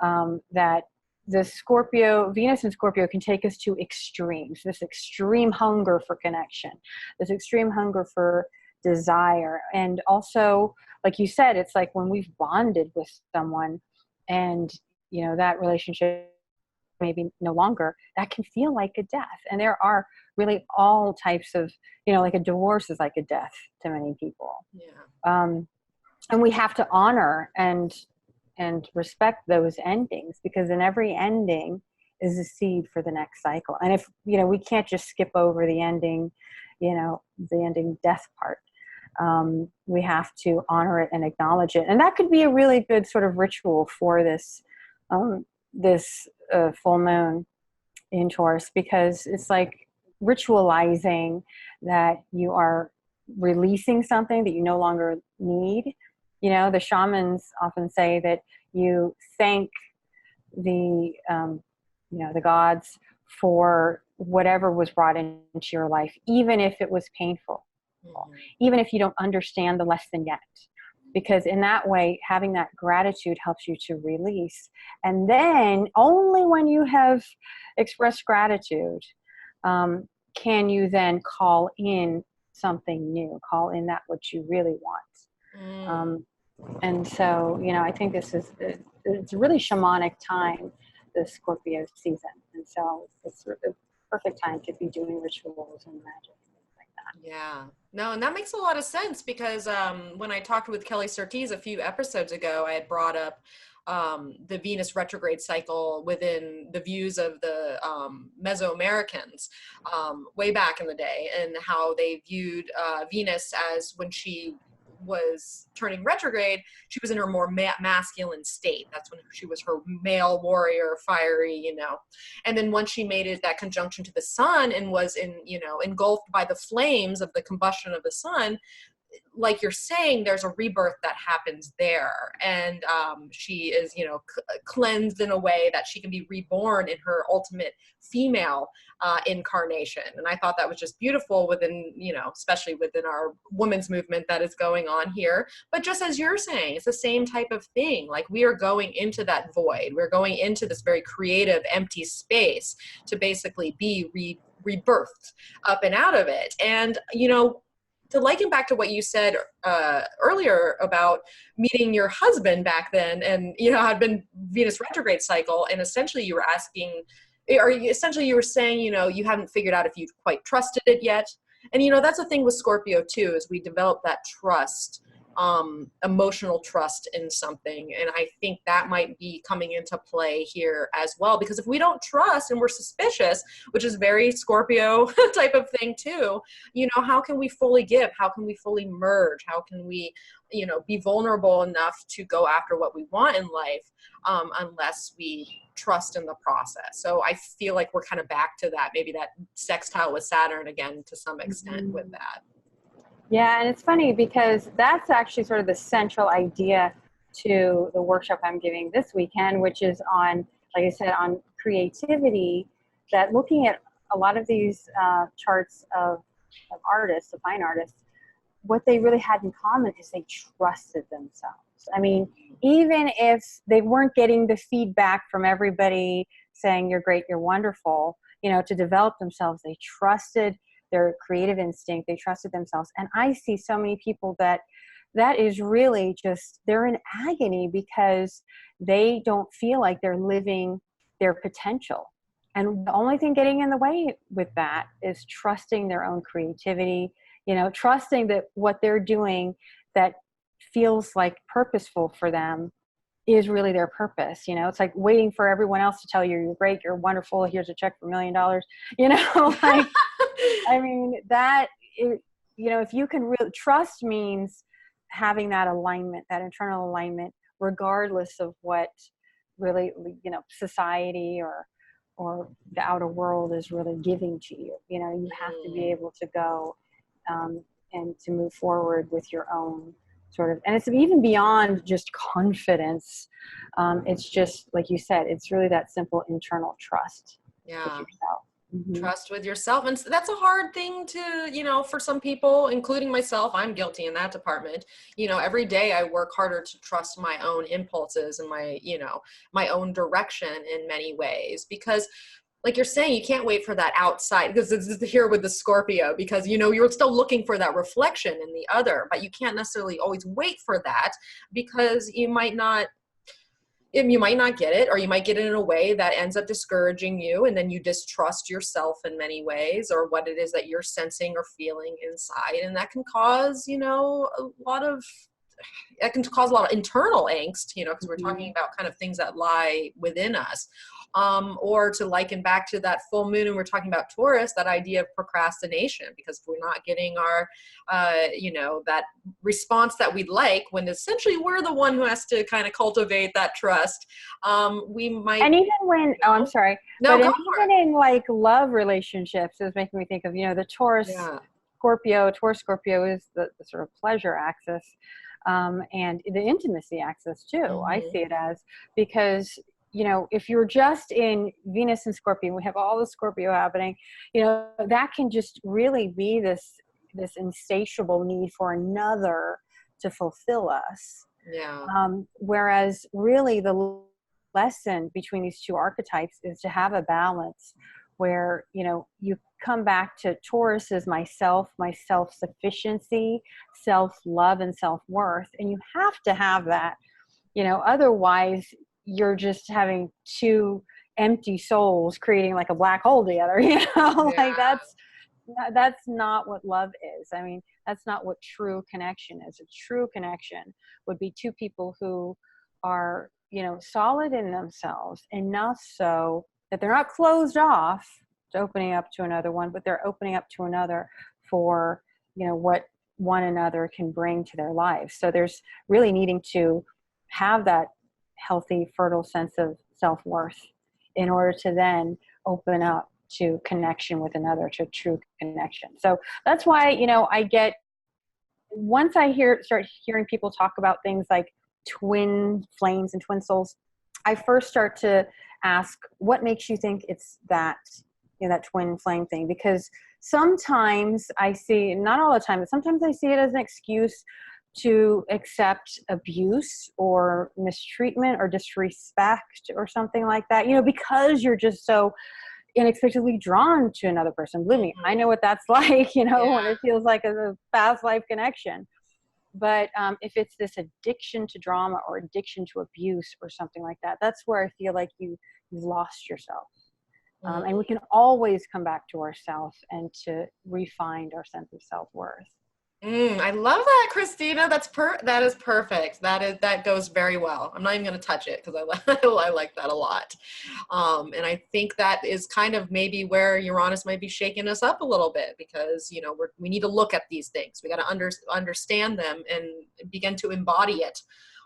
that the Venus and Scorpio can take us to extremes, this extreme hunger for connection, this extreme hunger for desire. And also, like you said, it's like when we've bonded with someone and, you know, that relationship maybe no longer, that can feel like a death. And there are really all types of, you know, like a divorce is like a death to many people. Yeah. And we have to honor and respect those endings, because in every ending is a seed for the next cycle. And if, you know, we can't just skip over the ending, you know, the ending death part. We have to honor it and acknowledge it. And that could be a really good sort of ritual for this full moon in Taurus, because it's like ritualizing that you are releasing something that you no longer need. You know, the shamans often say that you thank the, you know, the gods for whatever was brought into your life, even if it was painful, even if you don't understand the lesson yet. Because in that way, having that gratitude helps you to release. And then only when you have expressed gratitude, can you then call in something new, call in that which you really want. And so, you know, I think it's a really shamanic time, the Scorpio season. And so it's a perfect time to be doing rituals and magic and things like that. Yeah, no, and that makes a lot of sense because when I talked with Kelly Surtees a few episodes ago, I had brought up the Venus retrograde cycle within the views of the Mesoamericans way back in the day, and how they viewed Venus as when she was turning retrograde, she was in her more masculine state. That's when she was her male warrior, fiery, and then once she made it that conjunction to the sun and was engulfed by the flames of the combustion of the sun, like you're saying, there's a rebirth that happens there, and she is cleansed in a way that she can be reborn in her ultimate female incarnation. And I thought that was just beautiful within, especially within our women's movement that is going on here. But just as you're saying, it's the same type of thing. Like, we are going into that void, we're going into this very creative empty space to basically be rebirthed up and out of it. And to liken back to what you said earlier about meeting your husband back then, and had been Venus retrograde cycle, and essentially you were asking, or essentially you were saying, you haven't figured out if you've quite trusted it yet. And that's the thing with Scorpio too, is we develop that trust, emotional trust in something. And I think that might be coming into play here as well, because if we don't trust and we're suspicious, which is very Scorpio type of thing too, how can we fully give? How can we fully merge? How can we, be vulnerable enough to go after what we want in life, unless we trust in the process? So I feel like we're kind of back to that, maybe that sextile with Saturn again, to some extent with that. Yeah, and it's funny because that's actually sort of the central idea to the workshop I'm giving this weekend, which is on, like I said, on creativity, that looking at a lot of these charts of artists, of fine artists, what they really had in common is they trusted themselves. I mean, even if they weren't getting the feedback from everybody saying you're great, you're wonderful, to develop themselves, they trusted their creative instinct, they trusted themselves. And I see so many people that is really just, they're in agony because they don't feel like they're living their potential. And the only thing getting in the way with that is trusting their own creativity, trusting that what they're doing that feels like purposeful for them is really their purpose. It's like waiting for everyone else to tell you you're great, you're wonderful, here's a check for $1 million, like, I mean, that, if you can really trust, means having that alignment, that internal alignment, regardless of what really, society or the outer world is really giving to you. You have to be able to go and to move forward with your own sort of, and it's even beyond just confidence. It's just, like you said, it's really that simple internal trust with yourself. Mm-hmm. Trust with yourself. And that's a hard thing to, for some people, including myself. I'm guilty in that department. Every day I work harder to trust my own impulses and my own direction in many ways, because like you're saying, you can't wait for that outside, because this is here with the Scorpio, because you're still looking for that reflection in the other, but you can't necessarily always wait for that, because you might not get it, or you might get it in a way that ends up discouraging you, and then you distrust yourself in many ways, or what it is that you're sensing or feeling inside, and that can cause a lot of internal angst, because we're talking about kind of things that lie within us. Or to liken back to that full moon, and we're talking about Taurus, that idea of procrastination, because if we're not getting our, that response that we'd like, when essentially we're the one who has to kind of cultivate that trust, we might. And even when, I'm sorry, no, but even in like love relationships, it was making me think of, the Taurus Scorpio. Taurus Scorpio is the sort of pleasure axis, and the intimacy axis too. Mm-hmm. I see it as, because if you're just in Venus and Scorpio, we have all the Scorpio happening, that can just really be this insatiable need for another to fulfill us. Yeah. Whereas really the lesson between these two archetypes is to have a balance where, you come back to Taurus as myself, my self-sufficiency, self-love, and self-worth. And you have to have that, otherwise you're just having two empty souls creating like a black hole together, like that's not what love is. I mean, that's not what true connection is. A true connection would be two people who are, you know, solid in themselves, enough so that they're not closed off to opening up to another one, but they're opening up to another for, you know, what one another can bring to their lives. So there's really needing to have that healthy, fertile sense of self-worth in order to then open up to connection with another, to true connection. So that's why, you know, once I start hearing people talk about things like twin flames and twin souls, I first start to ask, what makes you think it's that, you know, that twin flame thing? Because sometimes I see, not all the time, but sometimes I see it as an excuse to accept abuse or mistreatment or disrespect or something like that, you know, because you're just so inexplicably drawn to another person. Believe me, I know what that's like, you know, when it feels like a past life connection. But if it's this addiction to drama or addiction to abuse or something like that, that's where I feel like you've lost yourself. And we can always come back to ourselves and to refine our sense of self-worth. I love that, Christina. That is perfect. That goes very well. I'm not even going to touch it because I like that a lot. And I think that is kind of maybe where Uranus might be shaking us up a little bit, because, you know, we need to look at these things. We got to understand them and begin to embody it.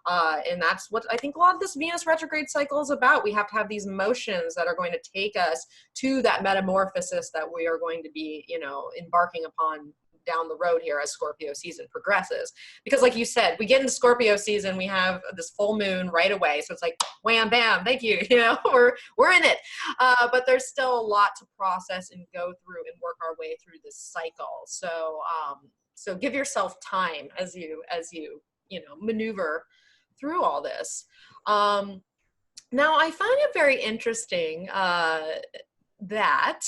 And that's what I think a lot of this Venus retrograde cycle is about. We have to have these emotions that are going to take us to that metamorphosis that we are going to be, you know, embarking upon down the road here as Scorpio season progresses. Because like you said, we get into Scorpio season, we have this full moon right away. So it's like, wham, bam, thank you. You know, we're in it. But there's still a lot to process and go through and work our way through this cycle. So give yourself time as you know, maneuver through all this. Now I find it very interesting that,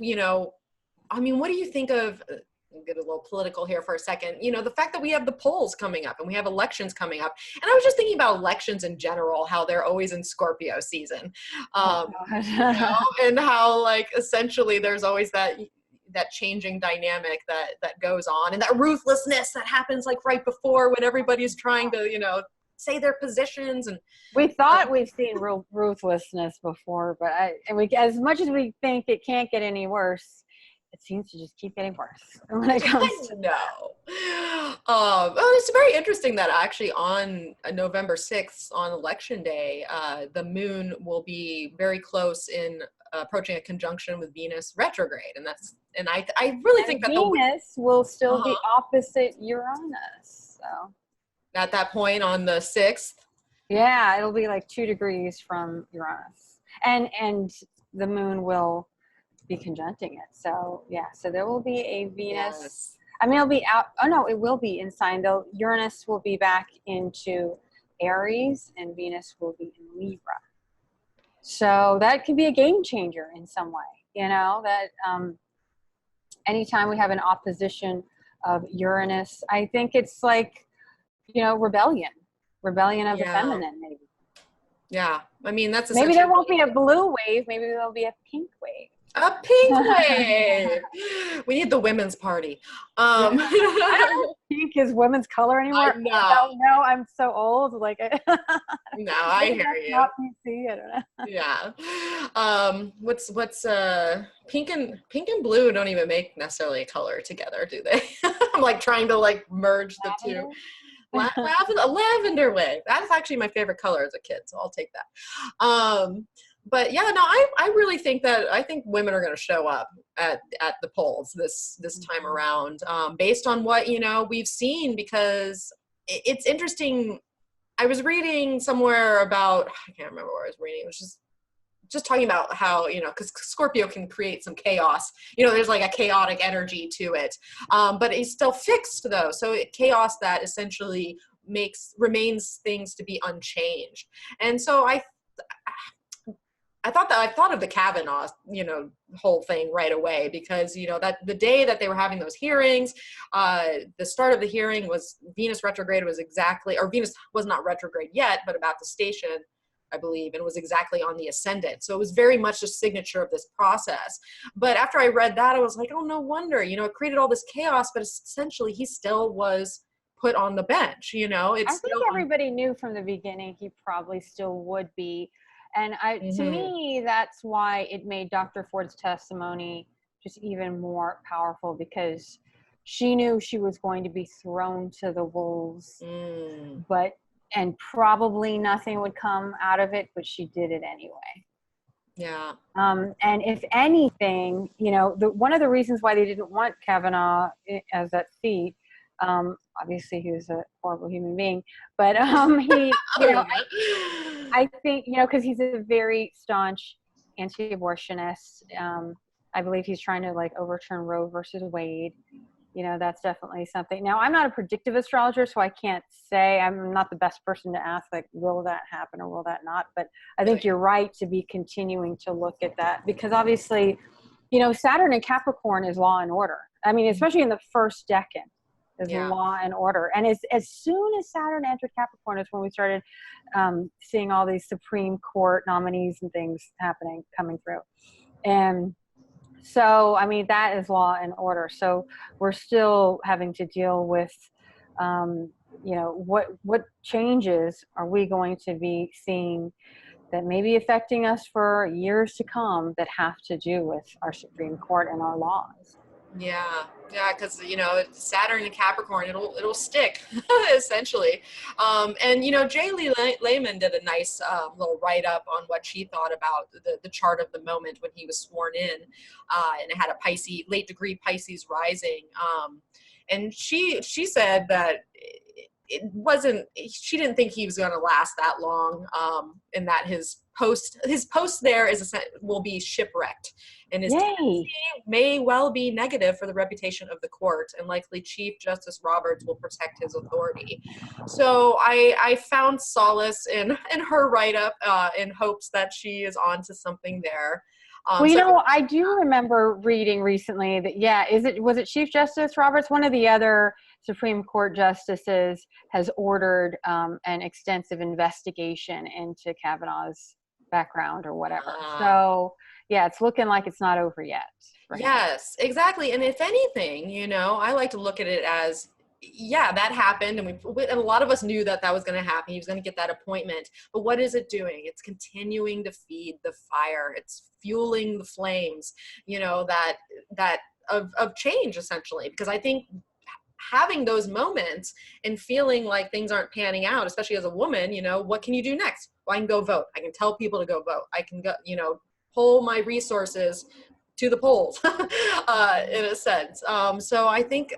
you know, I mean, what do you think of, get a little political here for a second, you know, the fact that we have the polls coming up and we have elections coming up. And I was just thinking about elections in general, how they're always in Scorpio season. You know, and how, like, essentially there's always that changing dynamic that goes on, and that ruthlessness that happens like right before, when everybody's trying to, you know, say their positions. And we thought we've seen real ruthlessness before, but as much as we think it can't get any worse, it seems to just keep getting worse when it comes to it's very interesting that actually on November 6th, on election day, the moon will be very close in approaching a conjunction with Venus retrograde. And I really think that Venus will still be opposite Uranus. So at that point on the 6th. Yeah, it'll be like 2 degrees from Uranus. And the moon will be conjuncting it. So yeah, so there will be a Venus. Yes. I mean, it'll be out. Oh no, it will be in sign though. Uranus will be back into Aries and Venus will be in Libra. So that could be a game changer in some way. You know, that anytime we have an opposition of Uranus, I think it's like, you know, rebellion of the feminine, maybe. Yeah, I mean, that's maybe there won't be a blue wave. Maybe there'll be a pink wave. A pink wave. We need the women's party. I don't know if pink is women's color anymore. I know. I don't know. I'm so old. Like, no, I hear you. Not PC. I don't Yeah. know. What's pink and blue don't even make necessarily a color together, do they? I'm like trying to like merge the two. A lavender wave. That's actually my favorite color as a kid, so I'll take that. But yeah, no, I really think women are going to show up at the polls this time around, based on what, you know, we've seen, because it's interesting. I was reading somewhere about, I can't remember where I was reading. It was just talking about how, you know, because Scorpio can create some chaos. You know, there's like a chaotic energy to it, but it's still fixed though. So chaos that essentially remains things to be unchanged. And so I thought of the Kavanaugh, you know, whole thing right away, because, you know, that the day that they were having those hearings, the start of the hearing was Venus retrograde was exactly, or Venus was not retrograde yet, but about to station I believe, and was exactly on the ascendant. So it was very much a signature of this process. But after I read that, I was like, oh, no wonder, you know, it created all this chaos, but essentially he still was put on the bench, you know, I it's think still everybody knew from the beginning he probably still would be. And to Mhm. me, that's why it made Dr. Ford's testimony just even more powerful, because she knew she was going to be thrown to the wolves, Mm. and probably nothing would come out of it, but she did it anyway. Yeah. And if anything, you know, one of the reasons why they didn't want Kavanaugh as that seat, obviously he was a horrible human being, but he, you Other know, than that. I think, you know, because he's a very staunch anti-abortionist. I believe he's trying to like overturn Roe versus Wade. You know, that's definitely something. Now, I'm not a predictive astrologer, so I can't say. I'm not the best person to ask, like, will that happen or will that not? But I think you're right to be continuing to look at that, because obviously, you know, Saturn in Capricorn is law and order. I mean, especially in the first decan is Yeah. law and order. And as soon as Saturn entered Capricorn is when we started seeing all these Supreme Court nominees and things coming through. And so, I mean, that is law and order. So we're still having to deal with, you know, what changes are we going to be seeing that may be affecting us for years to come that have to do with our Supreme Court and our laws. Yeah, because you know Saturn and Capricorn, it'll stick essentially. And you know Jay Lehman did a nice little write up on what she thought about the chart of the moment when he was sworn in, and it had a late degree Pisces rising. And she said that it wasn't. She didn't think he was going to last that long, and that his post there will be shipwrecked, and his Yay! may well be negative for the reputation of the court, and likely Chief Justice Roberts will protect his authority. So I found solace in her write-up in hopes that she is onto something there. Well, you know, I do remember reading recently that, was it Chief Justice Roberts? One of the other Supreme Court justices has ordered an extensive investigation into Kavanaugh's background or whatever. So, yeah, it's looking like it's not over yet. Yes, exactly. And if anything, you know, I like to look at it as, yeah, that happened, and and a lot of us knew that was going to happen. He was going to get that appointment. But what is it doing? It's continuing to feed the fire. It's fueling the flames, you know, that of change, essentially. Because I think having those moments and feeling like things aren't panning out, especially as a woman, you know, what can you do next? Well, I can go vote. I can tell people to go vote. I can go, you know, pull my resources to the polls, in a sense. So I think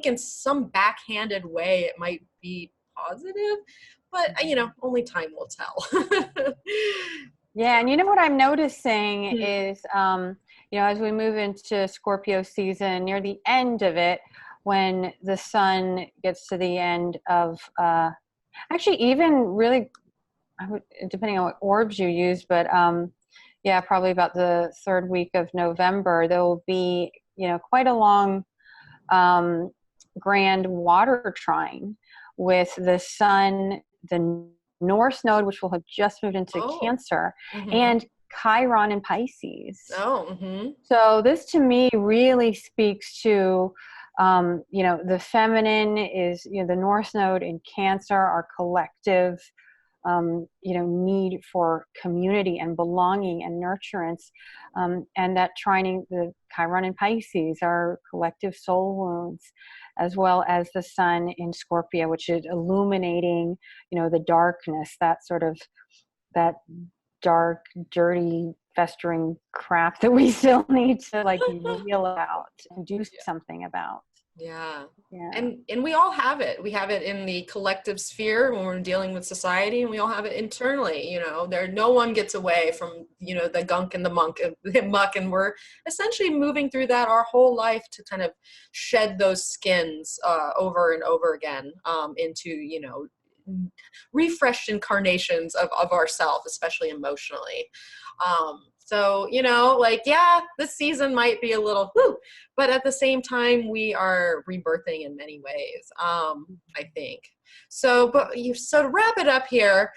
in some backhanded way it might be positive, but you know, only time will tell. Yeah, and you know what I'm noticing is, you know, as we move into Scorpio season, near the end of it, when the sun gets to the end of, actually even really, depending on what orbs you use, but yeah, probably about the third week of November, there will be, you know, quite a long grand water trine with the sun, the North Node, which will have just moved into Cancer, and Chiron in Pisces. So this to me really speaks to, you know, the feminine is, you know, the North Node in Cancer, our collective, you know, need for community and belonging and nurturance, and that trining the Chiron in Pisces, our collective soul wounds, as well as the sun in Scorpio, which is illuminating, you know, the darkness, that sort of, that dark, dirty, festering crap that we still need to like heal out and do something about. Yeah. And we all have it. We have it in the collective sphere when we're dealing with society, and we all have it internally. You know, no one gets away from, you know, the gunk and the muck, and we're essentially moving through that our whole life to kind of shed those skins over and over again into, you know, refreshed incarnations of ourselves, especially emotionally. So, you know, like, yeah, this season might be a little whoo, but at the same time, we are rebirthing in many ways, I think. So, so to wrap it up here,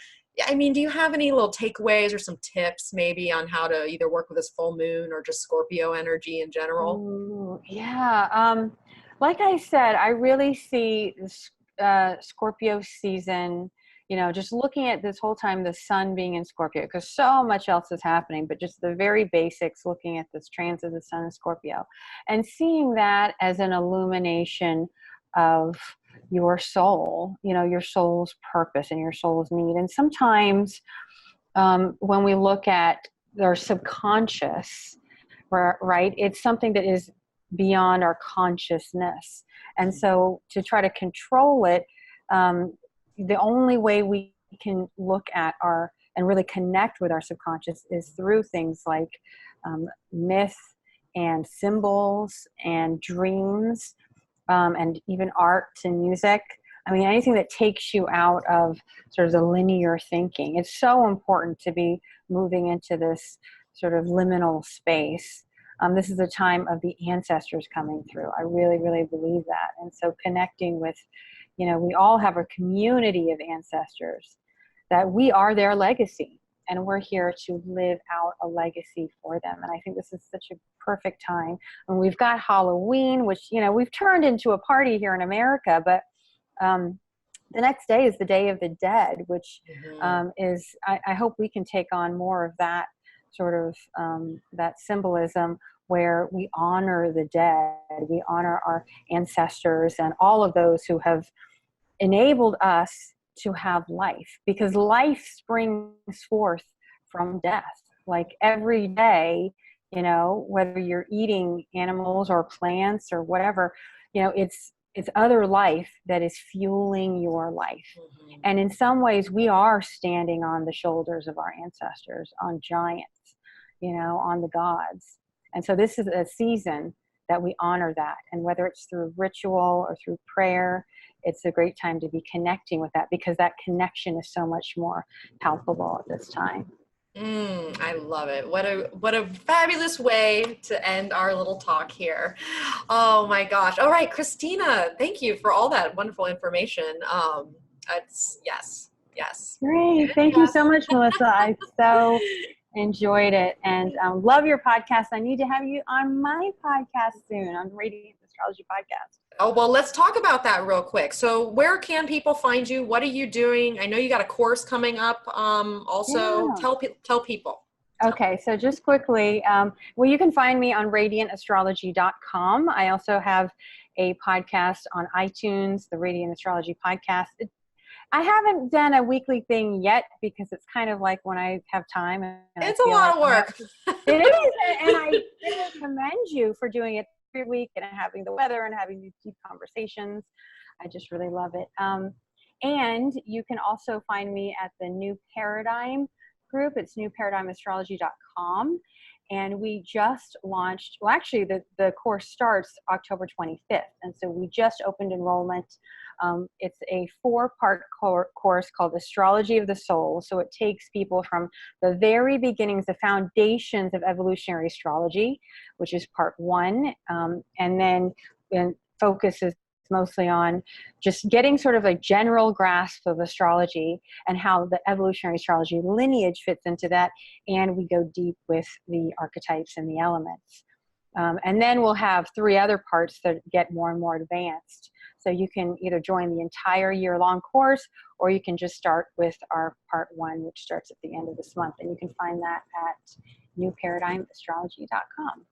I mean, do you have any little takeaways or some tips maybe on how to either work with this full moon or just Scorpio energy in general? Ooh, yeah. Like I said, I really see this Scorpio season, just looking at this whole time, the sun being in Scorpio, because so much else is happening, but just the very basics, looking at this transit of the sun in Scorpio and seeing that as an illumination of your soul, your soul's purpose and your soul's need. And sometimes when we look at our subconscious, right, it's something that is beyond our consciousness. And so to try to control it, the only way we can look at and really connect with our subconscious is through things like myth and symbols and dreams, and even art and music. I mean, anything that takes you out of sort of the linear thinking. It's so important to be moving into this sort of liminal space. This is a time of the ancestors coming through. I really, really believe that. And so connecting with, we all have a community of ancestors that we are their legacy. And we're here to live out a legacy for them. And I think this is such a perfect time. And we've got Halloween, which, we've turned into a party here in America, but the next day is the Day of the Dead, which is, I hope we can take on more of that sort of, that symbolism where we honor the dead, we honor our ancestors and all of those who have enabled us to have life, because life springs forth from death. Like every day, whether you're eating animals or plants or whatever, it's other life that is fueling your life. And in some ways we are standing on the shoulders of our ancestors, on giants, on the gods. And so this is a season that we honor that. And whether it's through ritual or through prayer, it's a great time to be connecting with that, because that connection is so much more palpable at this time. I love it. What a fabulous way to end our little talk here. Oh my gosh. All right, Christina, thank you for all that wonderful information. Yes. Great. Thank you so much, Melissa. I so enjoyed it, and love your podcast. I need to have you on my podcast soon, on Radiant Astrology Podcast. Oh, well, let's talk about that real quick. So where can people find you? What are you doing? I know you got a course coming up. Also, Yeah. tell people. Okay, so just quickly, well, you can find me on radiantastrology.com. I also have a podcast on iTunes, the Radiant Astrology Podcast. I haven't done a weekly thing yet, because it's kind of like when I have time. And it's a lot of work. It is, and I really commend you for doing it every week and having the weather and having these deep conversations. I just really love it. And you can also find me at the New Paradigm group. It's newparadigmastrology.com. And we just launched, well, actually the course starts October 25th. And so we just opened enrollment. It's a 4-part course called Astrology of the Soul. So it takes people from the very beginnings, the foundations of evolutionary astrology, which is part 1. And then focuses mostly on just getting sort of a general grasp of astrology and how the evolutionary astrology lineage fits into that. And we go deep with the archetypes and the elements. And then we'll have 3 other parts that get more and more advanced. So you can either join the entire year-long course, or you can just start with our part 1, which starts at the end of this month. And you can find that at newparadigmastrology.com.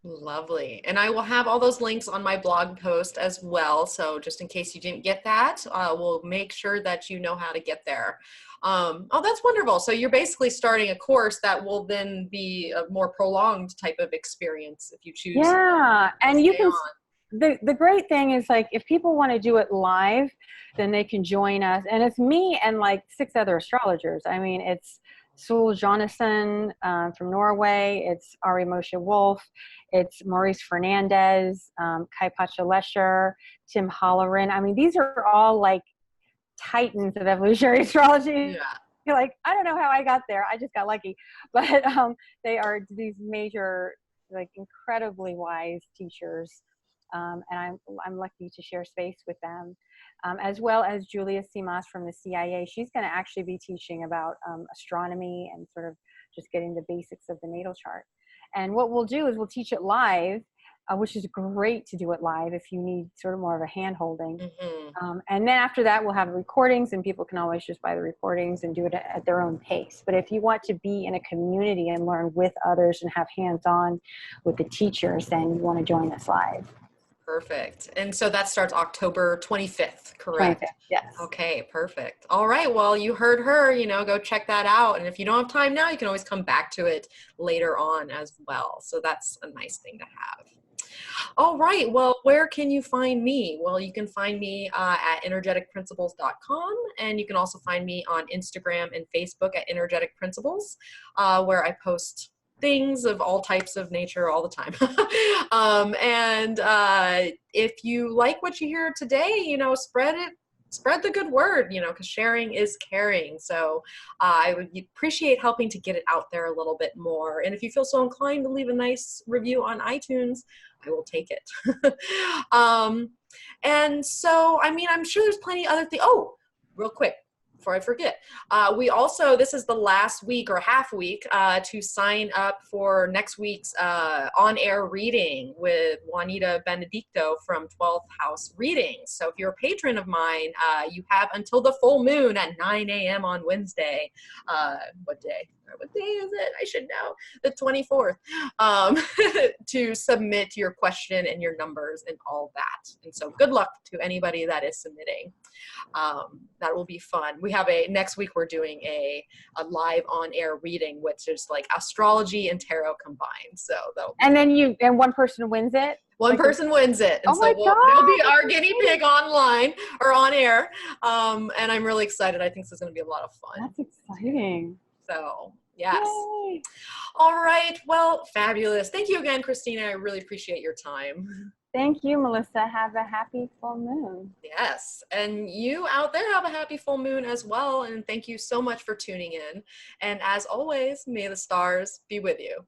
Lovely. And I will have all those links on my blog post as well. So just in case you didn't get that, we'll make sure that you know how to get there. Oh, that's wonderful. So you're basically starting a course that will then be a more prolonged type of experience if you choose. Yeah. And you can, the great thing is, like, if people want to do it live, then they can join us. And it's me and like 6 other astrologers. I mean, it's Sol Jonasson from Norway. It's Ari Moshe Wolf. It's Maurice Fernandez, Kai Pacha Lesher, Tim Holleran. I mean, these are all like titans of evolutionary astrology. Yeah. You're like, I don't know how I got there. I just got lucky. But they are these major, like, incredibly wise teachers. and I'm lucky to share space with them, as well as Julia Simas from the CIA. She's going to actually be teaching about astronomy and sort of just getting the basics of the natal chart. And what we'll do is we'll teach it live, which is great to do it live if you need sort of more of a hand holding. And then after that, we'll have recordings, and people can always just buy the recordings and do it at their own pace. But if you want to be in a community and learn with others and have hands-on with the teachers, then you want to join us live. Perfect. And so that starts October 25th, correct? 25th, yes. Okay, perfect. All right. Well, you heard her, go check that out. And if you don't have time now, you can always come back to it later on as well. So that's a nice thing to have. All right. Well, where can you find me? Well, you can find me at energeticprinciples.com, and you can also find me on Instagram and Facebook at Energetic Principles, where I post things of all types of nature all the time. And if you like what you hear today, spread the good word, because sharing is caring. So I would appreciate helping to get it out there a little bit more. And if you feel so inclined to leave a nice review on iTunes, I will take it. And so, I'm sure there's plenty of other things. Oh, real quick, before I forget, we also, this is the last week or half week to sign up for next week's on-air reading with Juanita Benedicto from 12th House Readings. So if you're a patron of mine, you have until the full moon at 9 a.m. on Wednesday. What day? What day is it? I should know. The 24th. To submit your question and your numbers and all that. And so good luck to anybody that is submitting. That will be fun. We have next week we're doing a live on-air reading, which is like astrology and tarot combined. So and one person wins it. One person wins it. And so they'll be our guinea pig online or on air. And I'm really excited. I think this is going to be a lot of fun. That's exciting. So, yes. Yay. All right. Well, fabulous. Thank you again, Christina. I really appreciate your time. Thank you, Melissa. Have a happy full moon. Yes. And you out there have a happy full moon as well. And thank you so much for tuning in. And as always, may the stars be with you.